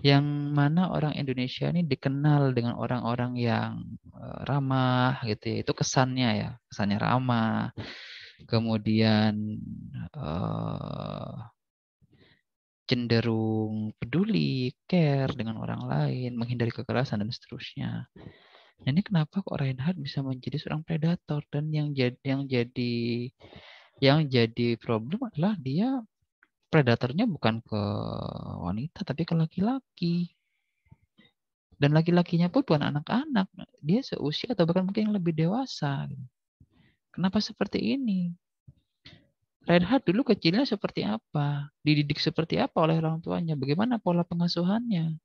Yang mana orang Indonesia ini dikenal dengan orang-orang yang ramah gitu ya. Itu kesannya ya, kesannya ramah. Kemudian cenderung peduli, care dengan orang lain, menghindari kekerasan dan seterusnya. Nah, ini kenapa kok Reinhardt bisa menjadi seorang predator, dan yang jadi problem adalah dia predatornya bukan ke wanita tapi ke laki-laki. Dan laki-lakinya pun bukan anak-anak, dia seusia atau bahkan mungkin yang lebih dewasa. Kenapa seperti ini? Reinhardt dulu kecilnya seperti apa? Dididik seperti apa oleh orang tuanya? Bagaimana pola pengasuhannya?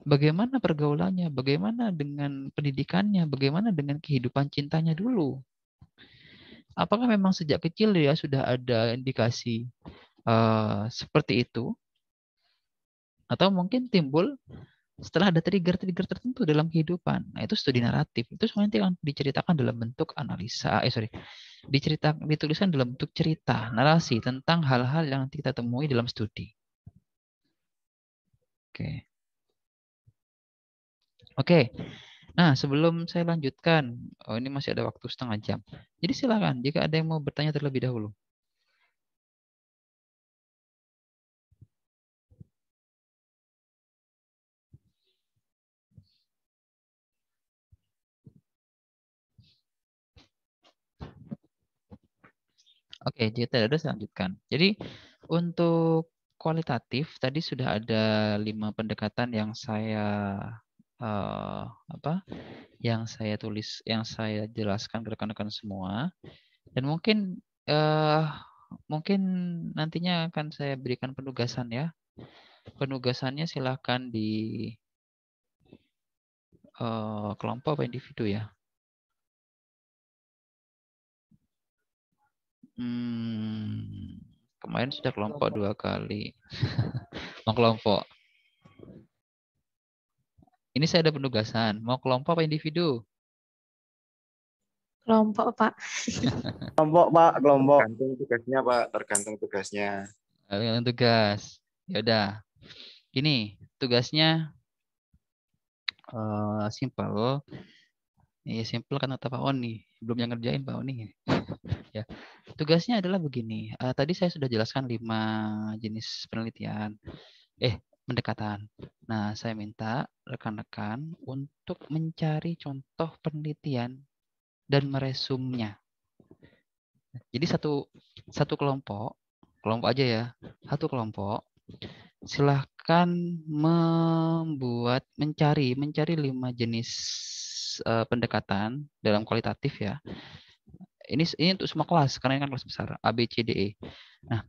Bagaimana pergaulannya? Bagaimana dengan pendidikannya? Bagaimana dengan kehidupan cintanya dulu? Apakah memang sejak kecil ya sudah ada indikasi seperti itu? Atau mungkin timbul setelah ada trigger-trigger tertentu dalam kehidupan? Nah, itu studi naratif. Itu semuanya yang diceritakan dalam bentuk analisa. Dituliskan dalam bentuk cerita, narasi tentang hal-hal yang nanti kita temui dalam studi. Oke. Nah, sebelum saya lanjutkan, ini masih ada waktu setengah jam. Jadi silakan jika ada yang mau bertanya terlebih dahulu. Oke, jika tidak ada saya lanjutkan. Jadi untuk kualitatif tadi sudah ada 5 pendekatan yang saya tulis, yang saya jelaskan ke rekan-rekan semua. Dan mungkin nantinya akan saya berikan penugasan ya. Penugasannya silahkan di kelompok atau individu ya. Kemarin sudah kelompok 2 kali. Mau kelompok. Ini saya ada penugasan. Mau kelompok apa individu? Kelompok, Pak. Kelompok, Pak. Kelompok. Tergantung tugasnya, Pak. Tergantung tugasnya. Tergantung tugas. Ya udah. Ini tugasnya simple. Ya simple kan kata Pak Oni. Belum yang ngerjain Pak Oni. Ya. Tugasnya adalah begini. Tadi saya sudah jelaskan 5 jenis penelitian. Pendekatan. Nah, saya minta rekan-rekan untuk mencari contoh penelitian dan meresumnya. Jadi satu kelompok aja ya, satu kelompok, silahkan mencari 5 jenis pendekatan dalam kualitatif ya. Ini untuk semua kelas, karena ini kan kelas besar, A, B, C, D, E. Nah,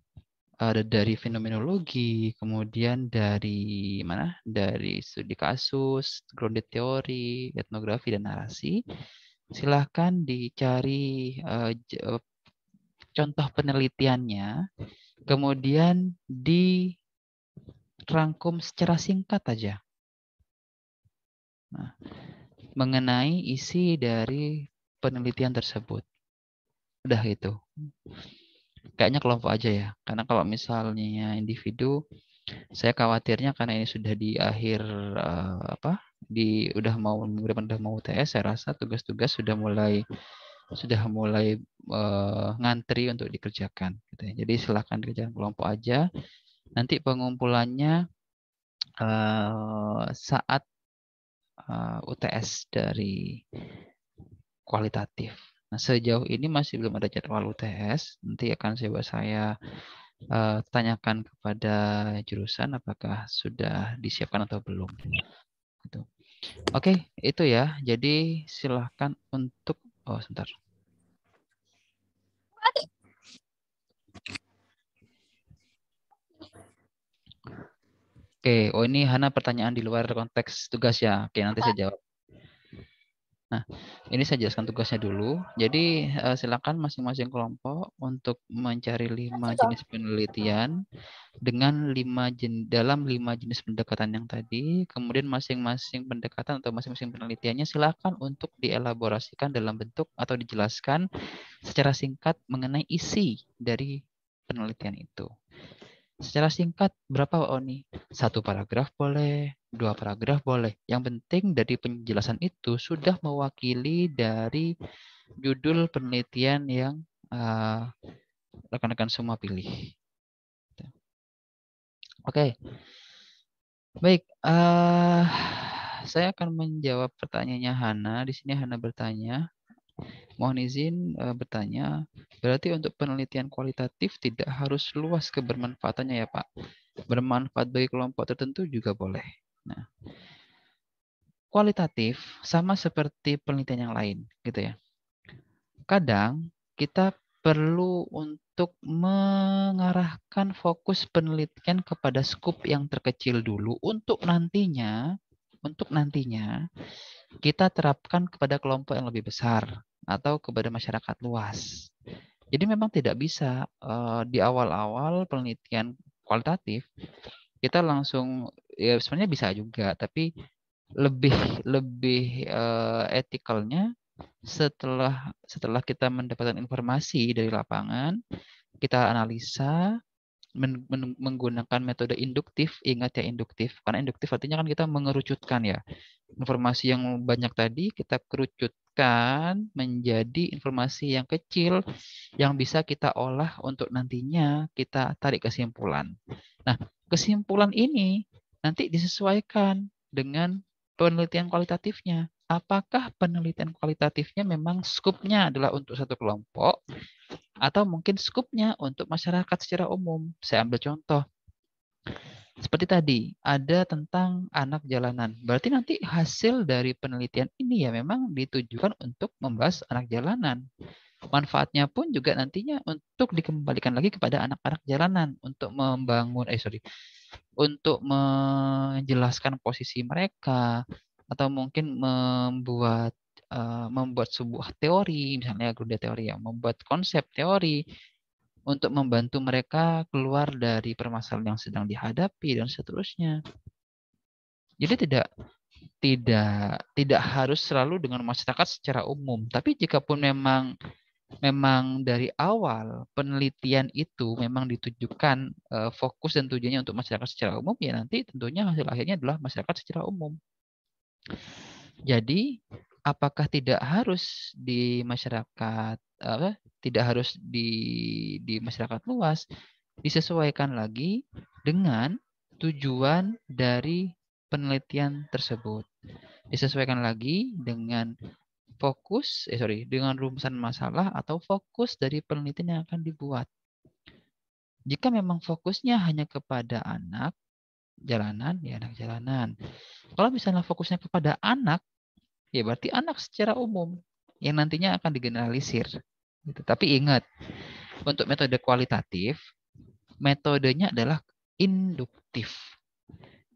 ada dari fenomenologi, kemudian dari mana? Dari studi kasus, grounded teori, etnografi, dan narasi. Silahkan dicari contoh penelitiannya, kemudian dirangkum secara singkat aja. Nah, mengenai isi dari penelitian tersebut. Udah itu. Kayaknya kelompok aja ya. Karena kalau misalnya individu, Saya khawatirnya karena ini sudah di akhir udah mau UTS, saya rasa tugas-tugas sudah mulai ngantri untuk dikerjakan gitu ya. Jadi silakan kerjakan kelompok aja. Nanti pengumpulannya saat UTS dari kualitatif. Nah, sejauh ini masih belum ada jadwal UTS. Nanti akan saya tanyakan kepada jurusan apakah sudah disiapkan atau belum. Gitu. Oke, itu ya. Jadi silahkan untuk sebentar. Oke, ini Hana pertanyaan di luar konteks tugas ya. Oke, nanti saya jawab. Nah, ini saya jelaskan tugasnya dulu. Jadi silakan masing-masing kelompok untuk mencari 5 jenis penelitian dengan dalam 5 jenis pendekatan yang tadi. Kemudian masing-masing pendekatan atau masing-masing penelitiannya silakan untuk dielaborasikan dalam bentuk atau dijelaskan secara singkat mengenai isi dari penelitian itu. Secara singkat, berapa Oni? 1 paragraf boleh, 2 paragraf boleh. Yang penting dari penjelasan itu sudah mewakili dari judul penelitian yang rekan-rekan semua pilih. Oke. Baik, saya akan menjawab pertanyaannya Hana. Di sini Hana bertanya, mohon izin bertanya, berarti untuk penelitian kualitatif tidak harus luas kebermanfaatannya ya Pak? Bermanfaat bagi kelompok tertentu juga boleh. Nah, kualitatif sama seperti penelitian yang lain, gitu ya. Kadang kita perlu untuk mengarahkan fokus penelitian kepada skup yang terkecil dulu untuk nantinya kita terapkan kepada kelompok yang lebih besar atau kepada masyarakat luas. Jadi memang tidak bisa di awal-awal penelitian kualitatif kita langsung, ya sebenarnya bisa juga, tapi lebih etikalnya setelah kita mendapatkan informasi dari lapangan, kita analisa menggunakan metode induktif. Ingat ya, induktif, karena induktif artinya kan kita mengerucutkan ya informasi yang banyak tadi, kita kerucutkan menjadi informasi yang kecil yang bisa kita olah untuk nantinya kita tarik kesimpulan. Nah, kesimpulan ini nanti disesuaikan dengan penelitian kualitatifnya. Apakah penelitian kualitatifnya memang skupnya adalah untuk satu kelompok atau mungkin skupnya untuk masyarakat secara umum. Saya ambil contoh. Seperti tadi, ada tentang anak jalanan. Berarti nanti hasil dari penelitian ini ya memang ditujukan untuk membahas anak jalanan. Manfaatnya pun juga nantinya untuk dikembalikan lagi kepada anak-anak jalanan untuk untuk menjelaskan posisi mereka atau mungkin membuat sebuah teori, misalnya Grunde teori yang membuat konsep teori untuk membantu mereka keluar dari permasalahan yang sedang dihadapi dan seterusnya. Jadi tidak harus selalu dengan masyarakat secara umum, tapi jikapun memang dari awal penelitian itu memang ditujukan fokus dan tujuannya untuk masyarakat secara umum, ya nanti tentunya hasil akhirnya adalah masyarakat secara umum. Jadi apakah tidak harus di masyarakat tidak harus di masyarakat luas? Disesuaikan lagi dengan tujuan dari penelitian tersebut. Disesuaikan lagi dengan dengan rumusan masalah atau fokus dari penelitian yang akan dibuat. Jika memang fokusnya hanya kepada anak jalanan, ya anak jalanan. Kalau misalnya fokusnya kepada anak, ya berarti anak secara umum yang nantinya akan digeneralisir. Gitu. Tapi ingat, untuk metode kualitatif, metodenya adalah induktif.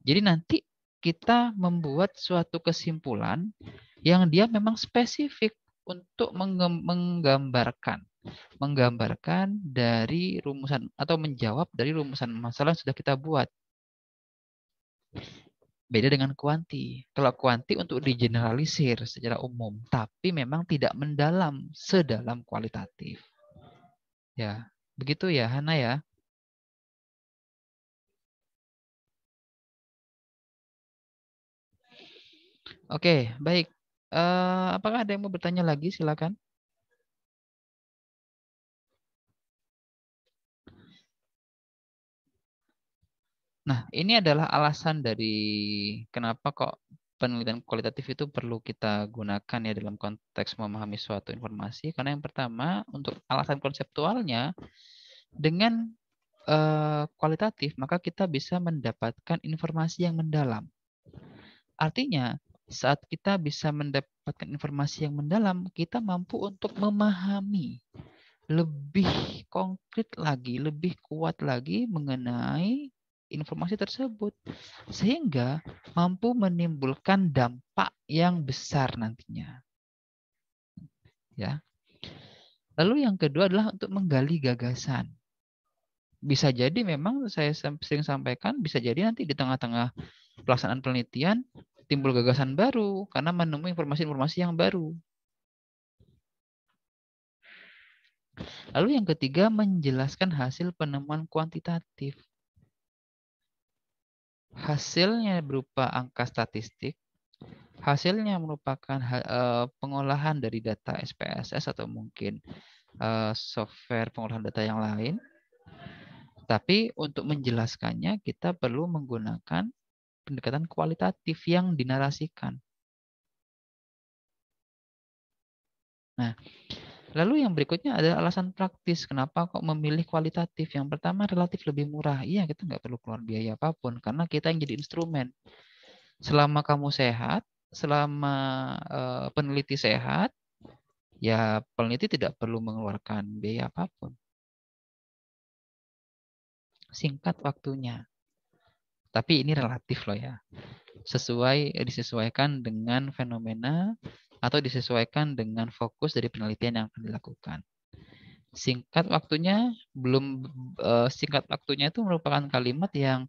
Jadi nanti kita membuat suatu kesimpulan yang dia memang spesifik untuk menggambarkan dari rumusan atau menjawab dari rumusan masalah yang sudah kita buat. Beda dengan kuanti. Kalau kuanti untuk digeneralisir secara umum, tapi memang tidak mendalam sedalam kualitatif. Ya, begitu ya Hana ya. Oke, baik. Apakah ada yang mau bertanya lagi? Silakan. Nah, ini adalah alasan dari kenapa kok penelitian kualitatif itu perlu kita gunakan ya dalam konteks memahami suatu informasi. Karena yang pertama, untuk alasan konseptualnya, dengan kualitatif, maka kita bisa mendapatkan informasi yang mendalam. Artinya, saat kita bisa mendapatkan informasi yang mendalam, kita mampu untuk memahami lebih konkret lagi, lebih kuat lagi mengenai informasi tersebut. Sehingga mampu menimbulkan dampak yang besar nantinya. Ya. Lalu yang kedua adalah untuk menggali gagasan. Bisa jadi memang saya sering sampaikan, bisa jadi nanti di tengah-tengah pelaksanaan penelitian timbul gagasan baru karena menemui informasi-informasi yang baru. Lalu yang ketiga, menjelaskan hasil penemuan kuantitatif. Hasilnya berupa angka statistik, hasilnya merupakan pengolahan dari data SPSS atau mungkin software pengolahan data yang lain. Tapi untuk menjelaskannya kita perlu menggunakan pendekatan kualitatif yang dinarasikan. Nah, lalu yang berikutnya adalah alasan praktis. Kenapa kok memilih kualitatif? Yang pertama relatif lebih murah. Iya, kita nggak perlu keluar biaya apapun karena kita yang jadi instrumen. Selama kamu sehat, selama peneliti sehat, ya peneliti tidak perlu mengeluarkan biaya apapun. Singkat waktunya. Tapi ini relatif loh ya. Disesuaikan dengan fenomena atau disesuaikan dengan fokus dari penelitian yang akan dilakukan. Singkat waktunya singkat waktunya itu merupakan kalimat yang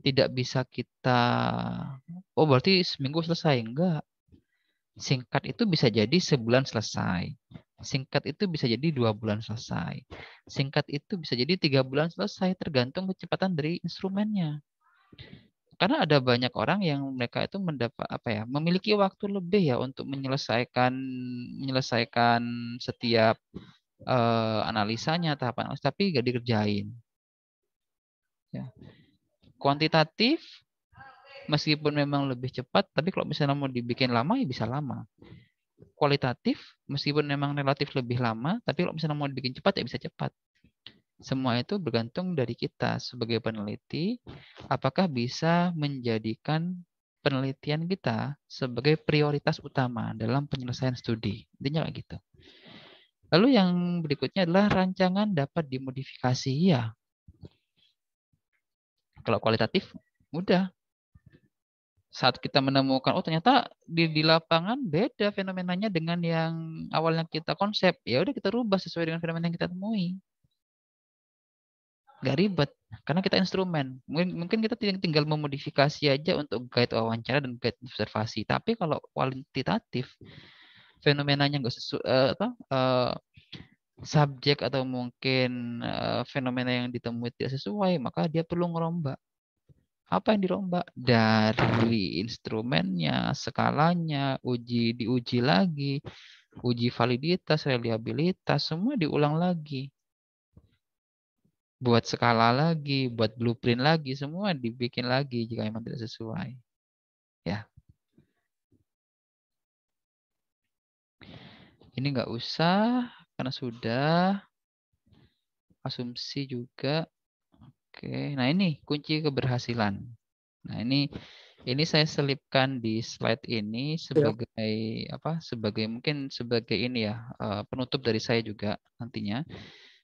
tidak bisa kita berarti seminggu selesai. Enggak. Singkat itu bisa jadi sebulan selesai. Singkat itu bisa jadi 2 bulan selesai. Singkat itu bisa jadi 3 bulan selesai, tergantung kecepatan dari instrumennya. Karena ada banyak orang yang mereka itu memiliki waktu lebih ya untuk menyelesaikan setiap analisanya, tahapan analisa, tapi nggak dikerjain. Ya. Kuantitatif meskipun memang lebih cepat, tapi kalau misalnya mau dibikin lama ya bisa lama. Kualitatif meskipun memang relatif lebih lama, tapi kalau misalnya mau dibikin cepat ya bisa cepat. Semua itu bergantung dari kita sebagai peneliti, apakah bisa menjadikan penelitian kita sebagai prioritas utama dalam penyelesaian studi. Intinya kayak gitu. Lalu yang berikutnya adalah rancangan dapat dimodifikasi. Ya, kalau kualitatif, mudah. Saat kita menemukan, oh ternyata di lapangan beda fenomenanya dengan yang awalnya kita konsep. Ya udah kita rubah sesuai dengan fenomena yang kita temui. Nggak ribet, karena kita instrumen. Mungkin kita tinggal memodifikasi aja untuk guide wawancara dan guide observasi. Tapi kalau kualitatif, fenomenanya nggak sesuai, subjek atau mungkin fenomena yang ditemui tidak sesuai, maka dia perlu ngerombak. Apa yang dirombak? Dari instrumennya, skalanya, diuji lagi, uji validitas, reliabilitas, semua diulang lagi. Buat skala lagi, buat blueprint lagi, semua dibikin lagi jika memang tidak sesuai. Ya. Ini nggak usah, karena sudah. Asumsi juga. Oke, nah ini kunci keberhasilan. Nah ini saya selipkan di slide ini sebagai mungkin sebagai ini ya penutup dari saya juga nantinya.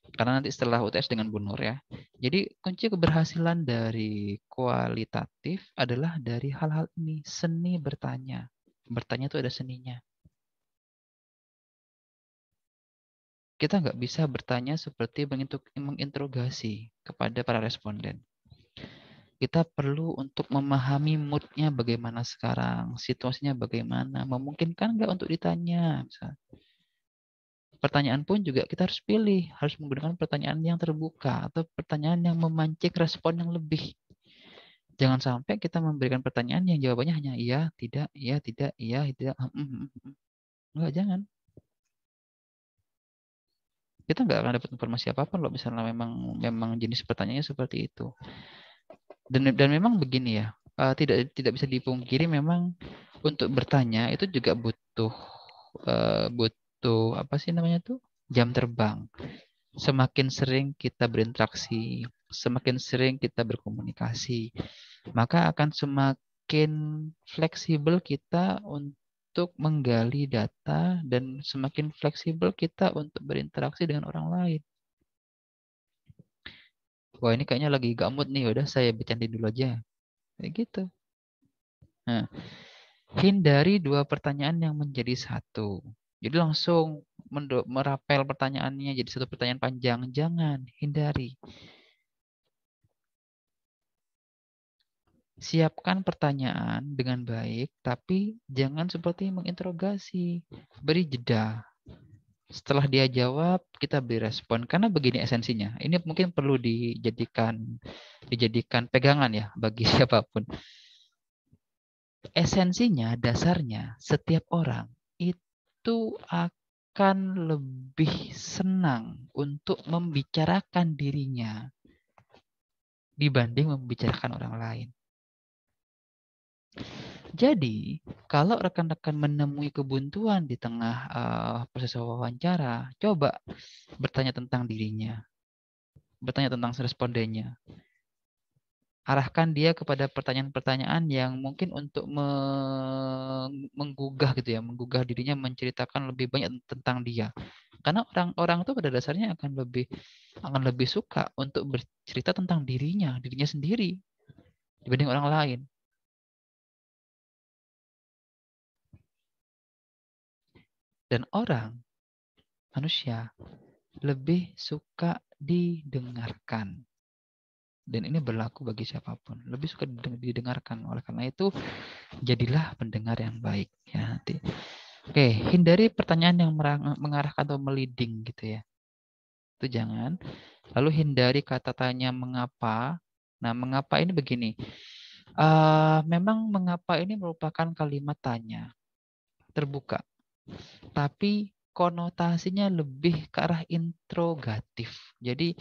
Karena nanti setelah UTS dengan Bu Nur ya. Jadi kunci keberhasilan dari kualitatif adalah dari hal-hal ini. Seni bertanya. Bertanya itu ada seninya. Kita nggak bisa bertanya seperti menginterogasi kepada para responden. Kita perlu untuk memahami mood-nya bagaimana sekarang, situasinya bagaimana, memungkinkan nggak untuk ditanya. Misalnya. Pertanyaan pun juga kita harus pilih, harus menggunakan pertanyaan yang terbuka atau pertanyaan yang memancing respon yang lebih. Jangan sampai kita memberikan pertanyaan yang jawabannya hanya iya, tidak, iya, tidak, iya, tidak. Enggak, jangan. Kita nggak akan dapat informasi apa-apa loh misalnya memang jenis pertanyaannya seperti itu. Dan memang begini ya, tidak bisa dipungkiri memang untuk bertanya itu juga butuh butuh apa sih namanya tuh, jam terbang. Semakin sering kita berinteraksi, semakin sering kita berkomunikasi, maka akan semakin fleksibel kita untuk menggali data dan semakin fleksibel kita untuk berinteraksi dengan orang lain. Wah, ini kayaknya lagi gamut nih, udah saya bercandain dulu aja. Kayak gitu. Nah, hindari dua pertanyaan yang menjadi satu. Jadi langsung merapel pertanyaannya jadi satu pertanyaan panjang. Jangan, hindari. Siapkan pertanyaan dengan baik, tapi jangan seperti menginterogasi. Beri jeda. Setelah dia jawab, kita beri respon. Karena begini esensinya. Ini mungkin perlu dijadikan pegangan ya bagi siapapun. Esensinya, dasarnya, setiap orang itu akan lebih senang untuk membicarakan dirinya dibanding membicarakan orang lain. Jadi, kalau rekan-rekan menemui kebuntuan di tengah proses wawancara, coba bertanya tentang dirinya, bertanya tentang respondennya. Arahkan dia kepada pertanyaan-pertanyaan yang mungkin untuk menggugah gitu ya, menggugah dirinya, menceritakan lebih banyak tentang dia. Karena orang-orang itu pada dasarnya akan lebih suka untuk bercerita tentang dirinya sendiri dibanding orang lain. Dan manusia lebih suka didengarkan. Dan ini berlaku bagi siapapun. Lebih suka didengarkan. Oleh karena itu, jadilah pendengar yang baik. Ya, nanti. Oke, hindari pertanyaan yang mengarahkan atau meliding gitu ya. Itu jangan. Lalu hindari kata tanya mengapa. Nah, mengapa ini begini. Memang mengapa ini merupakan kalimat tanya. Terbuka. Tapi konotasinya lebih ke arah interrogatif. Jadi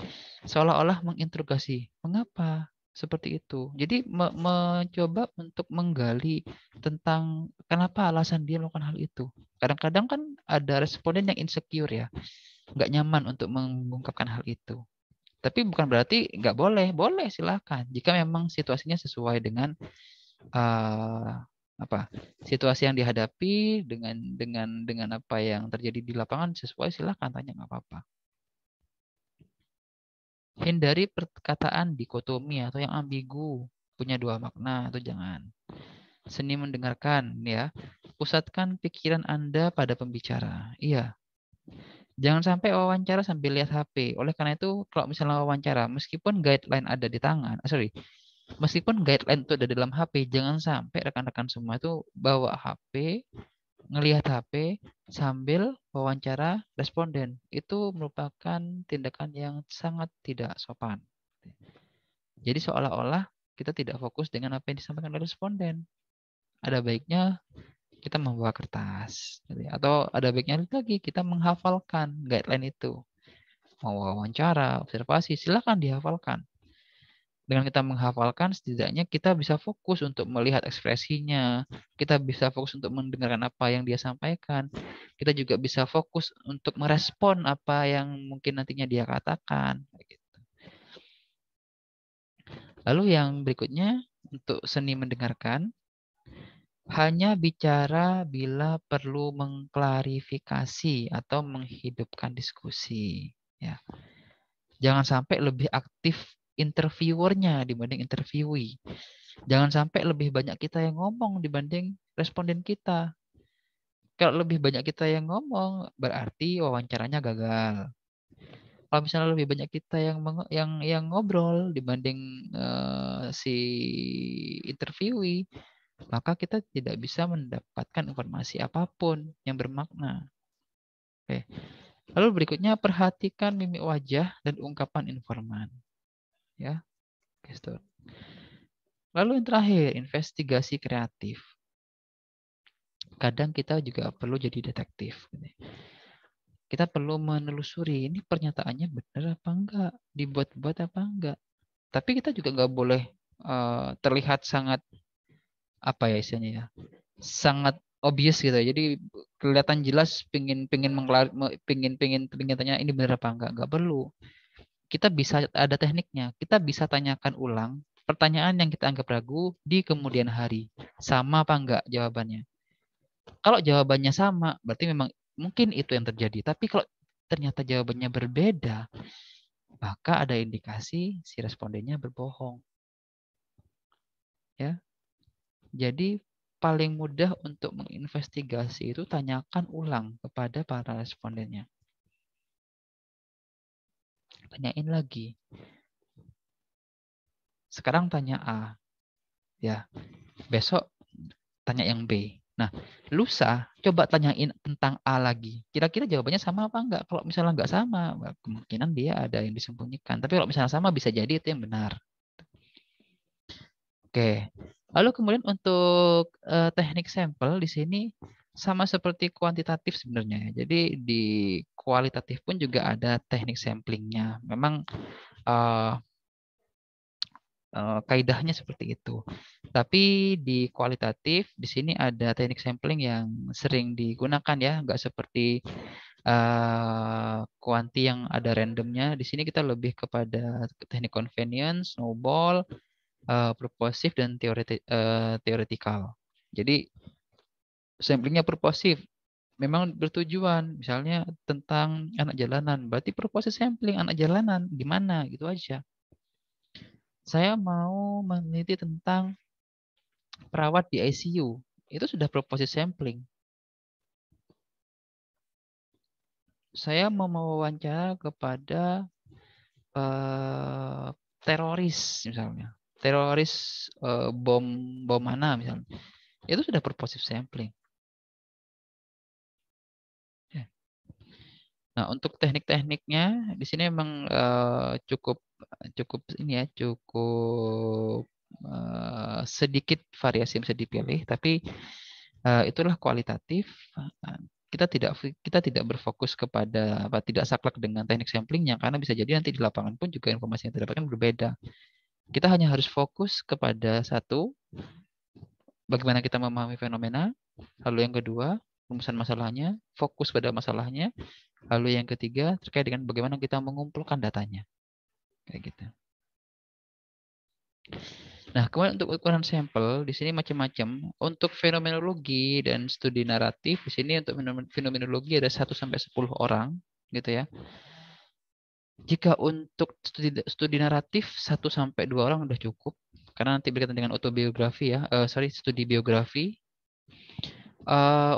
seolah-olah menginterogasi, mengapa seperti itu. Jadi mencoba untuk menggali tentang kenapa alasan dia melakukan hal itu. Kadang-kadang kan ada responden yang insecure ya, nggak nyaman untuk mengungkapkan hal itu. Tapi bukan berarti nggak boleh, boleh silakan. Jika memang situasinya sesuai dengan situasi yang dihadapi dengan apa yang terjadi di lapangan sesuai, silahkan tanya, nggak apa-apa. Hindari perkataan dikotomi atau yang ambigu, punya dua makna, atau jangan. Seni mendengarkan ya, pusatkan pikiran Anda pada pembicara. Iya. Jangan sampai wawancara sambil lihat HP. Oleh karena itu, kalau misalnya wawancara, meskipun guideline ada di tangan, meskipun guideline itu ada dalam HP, jangan sampai rekan-rekan semua itu bawa HP, ngelihat HP sambil wawancara responden. Itu merupakan tindakan yang sangat tidak sopan. Jadi seolah-olah kita tidak fokus dengan apa yang disampaikan oleh responden. Ada baiknya kita membawa kertas. Atau ada baiknya lagi kita menghafalkan guideline itu. Mau wawancara, observasi, silakan dihafalkan. Dengan kita menghafalkan, setidaknya kita bisa fokus untuk melihat ekspresinya. Kita bisa fokus untuk mendengarkan apa yang dia sampaikan. Kita juga bisa fokus untuk merespon apa yang mungkin nantinya dia katakan. Lalu yang berikutnya, untuk seni mendengarkan, hanya bicara bila perlu mengklarifikasi atau menghidupkan diskusi. Ya. Jangan sampai lebih aktif interviewernya dibanding interviewee. Jangan sampai lebih banyak kita yang ngomong dibanding responden kita. Kalau lebih banyak kita yang ngomong, berarti wawancaranya gagal. Kalau misalnya lebih banyak kita yang ngobrol dibanding si interviewee, maka kita tidak bisa mendapatkan informasi apapun yang bermakna. Oke. Lalu berikutnya, perhatikan mimik wajah dan ungkapan informan. Ya, gestur. Lalu yang terakhir, investigasi kreatif. Kadang kita juga perlu jadi detektif. Kita perlu menelusuri, ini pernyataannya benar apa enggak, dibuat-buat apa enggak. Tapi kita juga nggak boleh terlihat sangat apa ya istilahnya ya, sangat obvious gitu. Jadi kelihatan jelas pingin tanya ini benar apa enggak perlu. Kita bisa ada tekniknya. Kita bisa tanyakan ulang pertanyaan yang kita anggap ragu di kemudian hari. Sama apa enggak jawabannya? Kalau jawabannya sama, berarti memang mungkin itu yang terjadi. Tapi kalau ternyata jawabannya berbeda, maka ada indikasi si respondennya berbohong. Ya. Jadi paling mudah untuk menginvestigasi itu tanyakan ulang kepada para respondennya. Tanyain lagi. Sekarang tanya A. Ya. Besok tanya yang B. Nah, lusa coba tanyain tentang A lagi. Kira-kira jawabannya sama apa enggak? Kalau misalnya enggak sama, kemungkinan dia ada yang disembunyikan. Tapi kalau misalnya sama, bisa jadi itu yang benar. Oke. Lalu kemudian untuk teknik sampel di sini sama seperti kuantitatif sebenarnya. Jadi di kualitatif pun juga ada teknik samplingnya. Memang kaidahnya seperti itu. Tapi di kualitatif di sini ada teknik sampling yang sering digunakan ya, nggak seperti kuanti yang ada randomnya. Di sini kita lebih kepada teknik convenience, snowball, purposive dan theoretical. Jadi samplingnya purposive memang bertujuan misalnya tentang anak jalanan, berarti purposive sampling anak jalanan gimana gitu aja. Saya mau meneliti tentang perawat di ICU. Itu sudah purposive sampling. Saya mau mewawancara kepada teroris misalnya. Teroris bom mana misalnya. Itu sudah purposive sampling. Nah, untuk teknik-tekniknya di sini memang cukup ini ya, cukup sedikit variasi yang bisa dipilih, tapi itulah kualitatif. Kita tidak berfokus kepada tidak saklek dengan teknik samplingnya karena bisa jadi nanti di lapangan pun juga informasi yang didapatkan berbeda. Kita hanya harus fokus kepada satu, bagaimana kita memahami fenomena, lalu yang kedua rumusan masalahnya, fokus pada masalahnya. Lalu yang ketiga terkait dengan bagaimana kita mengumpulkan datanya. Kayak gitu. Nah, kemudian untuk ukuran sampel di sini macam-macam. Untuk fenomenologi dan studi naratif di sini untuk fenomenologi ada 1 sampai 10 orang gitu ya. Jika untuk studi naratif 1 sampai 2 orang sudah cukup karena nanti berkaitan dengan autobiografi ya. Studi biografi.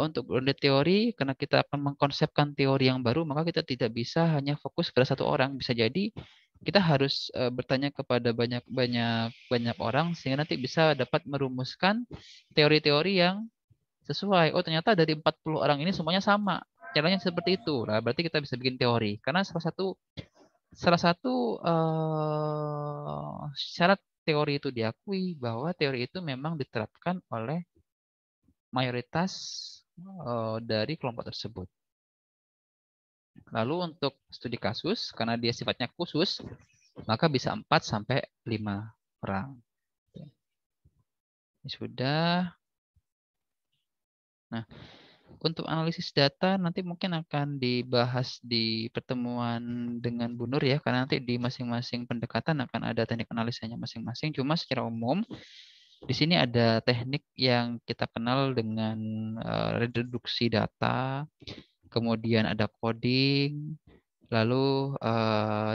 Untuk teori, karena kita akan mengkonsepkan teori yang baru, maka kita tidak bisa hanya fokus pada satu orang. Bisa jadi kita harus bertanya kepada banyak orang sehingga nanti bisa dapat merumuskan teori-teori yang sesuai. Oh, ternyata dari 40 orang ini semuanya sama. Caranya seperti itu. Nah, berarti kita bisa bikin teori. Karena salah satu syarat teori itu diakui bahwa teori itu memang diterapkan oleh mayoritas dari kelompok tersebut. Lalu untuk studi kasus, karena dia sifatnya khusus, maka bisa 4 sampai 5 orang. Ini sudah. Nah, untuk analisis data nanti mungkin akan dibahas di pertemuan dengan Bu Nur ya, karena nanti di masing-masing pendekatan akan ada teknik analisanya masing-masing. Cuma secara umum, di sini ada teknik yang kita kenal dengan reduksi data, kemudian ada coding, lalu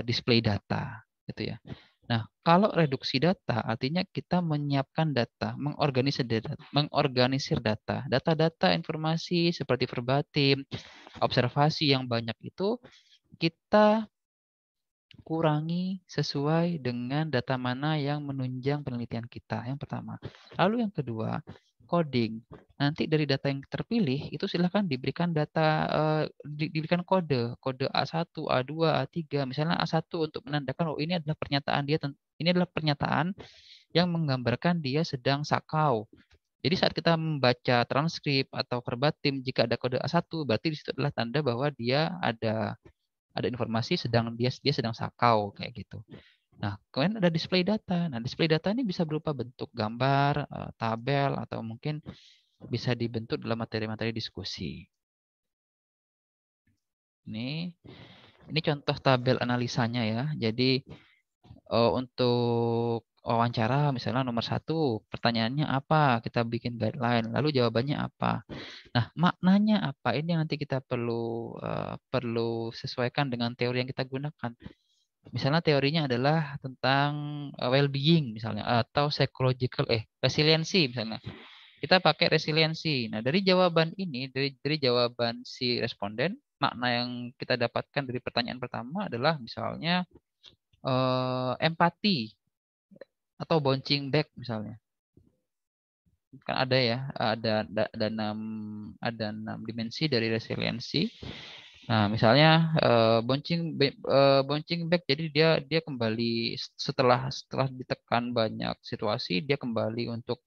display data, gitu ya. Nah, kalau reduksi data artinya kita menyiapkan data, mengorganisir data, data-data informasi seperti verbatim, observasi yang banyak itu kita kurangi sesuai dengan data mana yang menunjang penelitian kita. Yang pertama. Lalu yang kedua, coding. Nanti dari data yang terpilih itu silahkan diberikan diberikan kode A1, A2, A3. Misalnya A1 untuk menandakan ini adalah pernyataan yang menggambarkan dia sedang sakau. Jadi saat kita membaca transkrip atau verbatim, jika ada kode A1, berarti di situ adalah tanda bahwa dia ada informasi dia sedang sakau kayak gitu. Nah, kemudian ada display data. Nah, display data ini bisa berupa bentuk gambar, tabel, atau mungkin bisa dibentuk dalam materi-materi diskusi. Ini contoh tabel analisanya ya. Jadi untuk wawancara misalnya nomor 1, pertanyaannya apa? Kita bikin guideline, lalu jawabannya apa? Nah, maknanya apa? Ini yang nanti kita perlu sesuaikan dengan teori yang kita gunakan. Misalnya teorinya adalah tentang well-being misalnya, atau psychological resiliency misalnya. Kita pakai resiliensi. Nah, dari jawaban ini, dari jawaban si responden, makna yang kita dapatkan dari pertanyaan pertama adalah misalnya empati atau bouncing back misalnya. Kan ada ya, ada 6 dimensi dari resiliensi. Nah, misalnya bouncing back, jadi dia kembali setelah ditekan banyak situasi, dia kembali untuk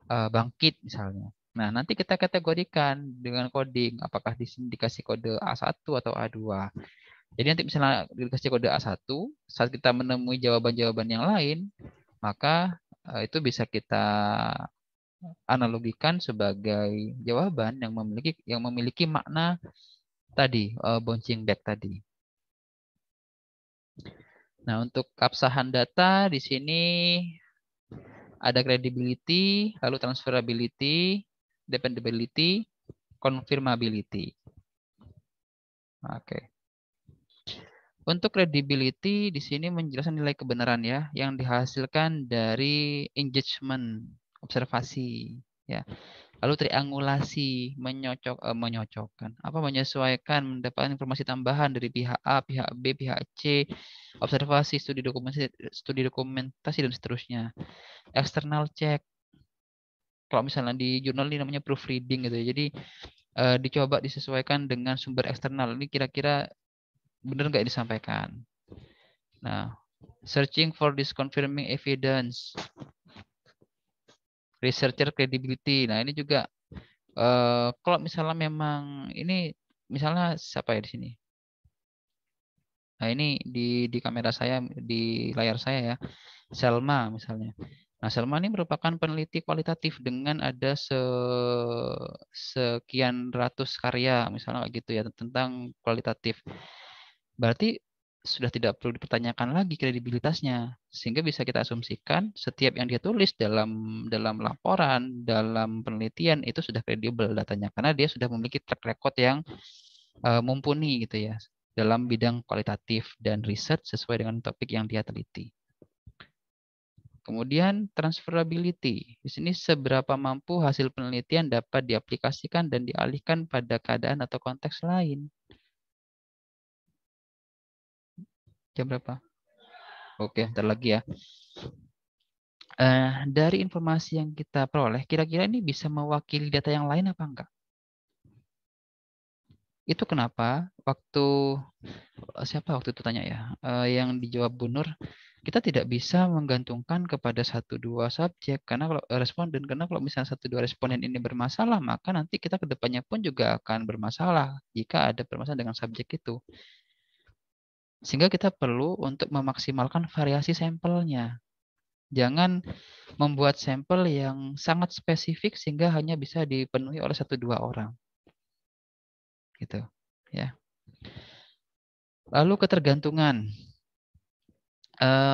bangkit misalnya. Nah, nanti kita kategorikan dengan coding, apakah di sini dikasih kode A1 atau A2. Jadi nanti misalnya dikasih kode A1, saat kita menemui jawaban-jawaban yang lain, maka itu bisa kita analogikan sebagai jawaban yang memiliki makna tadi, bouncing back tadi. Nah, untuk keabsahan data di sini ada credibility, lalu transferability, dependability, confirmability. Oke. Untuk credibility di sini menjelaskan nilai kebenaran ya yang dihasilkan dari engagement, observasi ya. Lalu triangulasi, menyocokkan, menyesuaikan, mendapatkan informasi tambahan dari pihak A, pihak B, pihak C, observasi, studi dokumentasi dan seterusnya. External check. Kalau misalnya di jurnal ini namanya proofreading gitu ya. Jadi dicoba disesuaikan dengan sumber eksternal. Ini kira-kira benar nggak disampaikan. Nah, searching for disconfirming evidence. Researcher credibility. Nah, ini juga kalau misalnya memang ini misalnya siapa ya di sini? Nah, ini di kamera saya, di layar saya ya. Selma misalnya. Nah, Selma ini merupakan peneliti kualitatif dengan ada sekian ratus karya misalnya kayak gitu ya tentang kualitatif. Berarti sudah tidak perlu dipertanyakan lagi kredibilitasnya, sehingga bisa kita asumsikan setiap yang dia tulis dalam laporan, dalam penelitian itu sudah kredibel datanya karena dia sudah memiliki track record yang mumpuni gitu ya dalam bidang kualitatif dan riset sesuai dengan topik yang dia teliti. Kemudian transferability. Di sini seberapa mampu hasil penelitian dapat diaplikasikan dan dialihkan pada keadaan atau konteks lain. Jam berapa? Oke, bentar lagi ya. Dari informasi yang kita peroleh, kira-kira ini bisa mewakili data yang lain apa enggak? Itu kenapa siapa waktu itu tanya ya, yang dijawab Bu Nur, kita tidak bisa menggantungkan kepada 1-2 subjek karena kalau misalnya 1-2 responden ini bermasalah, maka nanti kita kedepannya pun juga akan bermasalah jika ada permasalahan dengan subjek itu. Sehingga kita perlu untuk memaksimalkan variasi sampelnya. Jangan membuat sampel yang sangat spesifik sehingga hanya bisa dipenuhi oleh 1-2 orang. Gitu, ya. Lalu ketergantungan.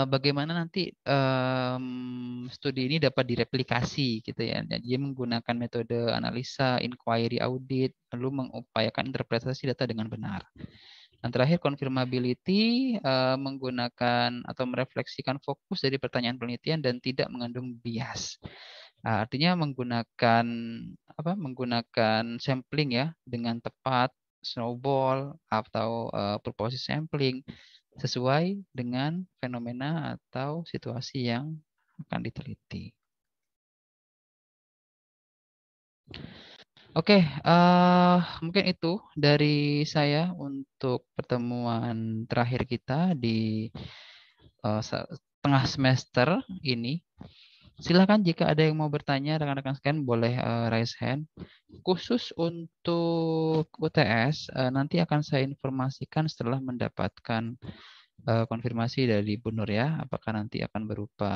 Bagaimana nanti studi ini dapat direplikasi gitu ya. Dia menggunakan metode analisa, inquiry, audit, lalu mengupayakan interpretasi data dengan benar. Dan terakhir confirmability, menggunakan atau merefleksikan fokus dari pertanyaan penelitian dan tidak mengandung bias. Artinya menggunakan sampling ya dengan tepat, snowball atau purposive sampling sesuai dengan fenomena atau situasi yang akan diteliti. Oke, mungkin itu dari saya untuk pertemuan terakhir kita di tengah semester ini. Silakan jika ada yang mau bertanya, rekan-rekan sekalian boleh raise hand. Khusus untuk UTS, nanti akan saya informasikan setelah mendapatkan konfirmasi dari Bu Nur ya, apakah nanti akan berupa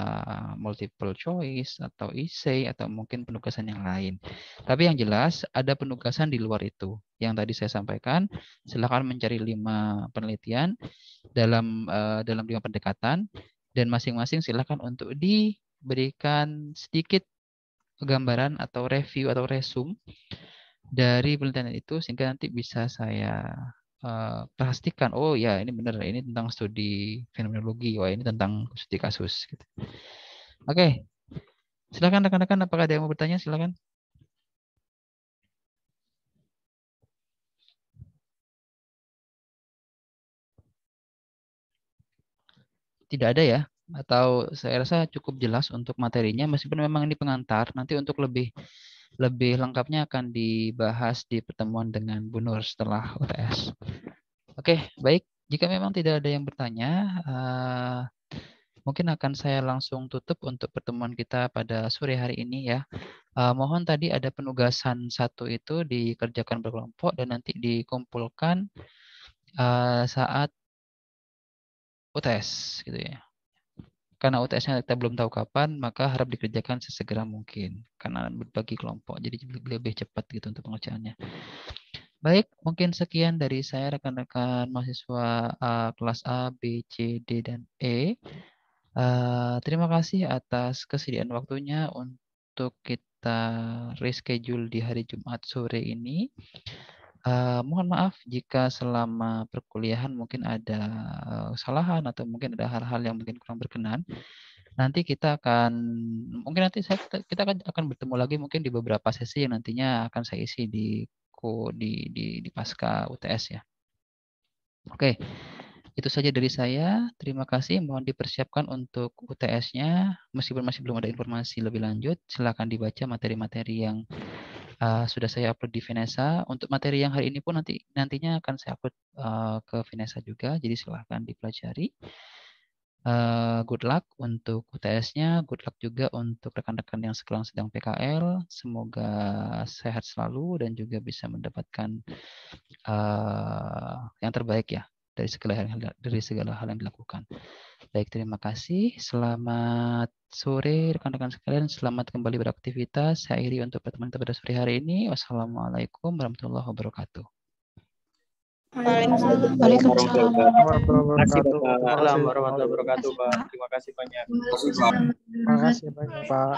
multiple choice atau essay atau mungkin penugasan yang lain. Tapi yang jelas ada penugasan di luar itu. Yang tadi saya sampaikan, silakan mencari 5 penelitian dalam 5 pendekatan dan masing-masing silakan untuk diberikan sedikit gambaran atau review atau resume dari penelitian itu sehingga nanti bisa saya pastikan, oh ya ini benar, ini tentang studi fenomenologi, wah ini tentang studi kasus. Gitu. Oke, silakan rekan-rekan, apakah ada yang mau bertanya? Silakan. Tidak ada ya? Atau saya rasa cukup jelas untuk materinya, meskipun memang ini pengantar, nanti untuk lebih lengkapnya akan dibahas di pertemuan dengan Bu Nur setelah UTS. Oke, baik. Jika memang tidak ada yang bertanya, mungkin akan saya langsung tutup untuk pertemuan kita pada sore hari ini ya. Mohon tadi ada penugasan 1 itu dikerjakan berkelompok dan nanti dikumpulkan saat UTS gitu ya. Karena UTS-nya kita belum tahu kapan, maka harap dikerjakan sesegera mungkin karena berbagi kelompok. Jadi lebih cepat gitu untuk pengerjaannya. Baik, mungkin sekian dari saya rekan-rekan mahasiswa kelas A, B, C, D, dan E. Terima kasih atas kesediaan waktunya untuk kita reschedule di hari Jumat sore ini. Mohon maaf jika selama perkuliahan mungkin ada kesalahan atau mungkin ada hal-hal yang mungkin kurang berkenan. Nanti kita mungkin nanti kita akan bertemu lagi mungkin di beberapa sesi yang nantinya akan saya isi di pasca UTS ya. Oke, itu saja dari saya. Terima kasih. Mohon dipersiapkan untuk UTS-nya. Meskipun masih belum ada informasi lebih lanjut, silakan dibaca materi-materi yang sudah saya upload di Finesa. Untuk materi yang hari ini pun nantinya akan saya upload ke Finesa juga. Jadi silakan dipelajari. Good luck untuk UTS-nya, good luck juga untuk rekan-rekan yang sekarang sedang PKL. Semoga sehat selalu dan juga bisa mendapatkan yang terbaik ya dari segala hal yang dilakukan. Baik, terima kasih. Selamat sore rekan-rekan sekalian. Selamat kembali beraktivitas. Saya akhiri untuk pertemuan kita pada sore hari ini. Wassalamualaikum warahmatullahi wabarakatuh. Waalaikumsalam. Waalaikumsalam. Terima kasih Bapak. Waalaikumsalam warahmatullahi wabarakatuh, Pak. Terima kasih banyak. Terima kasih banyak Pak.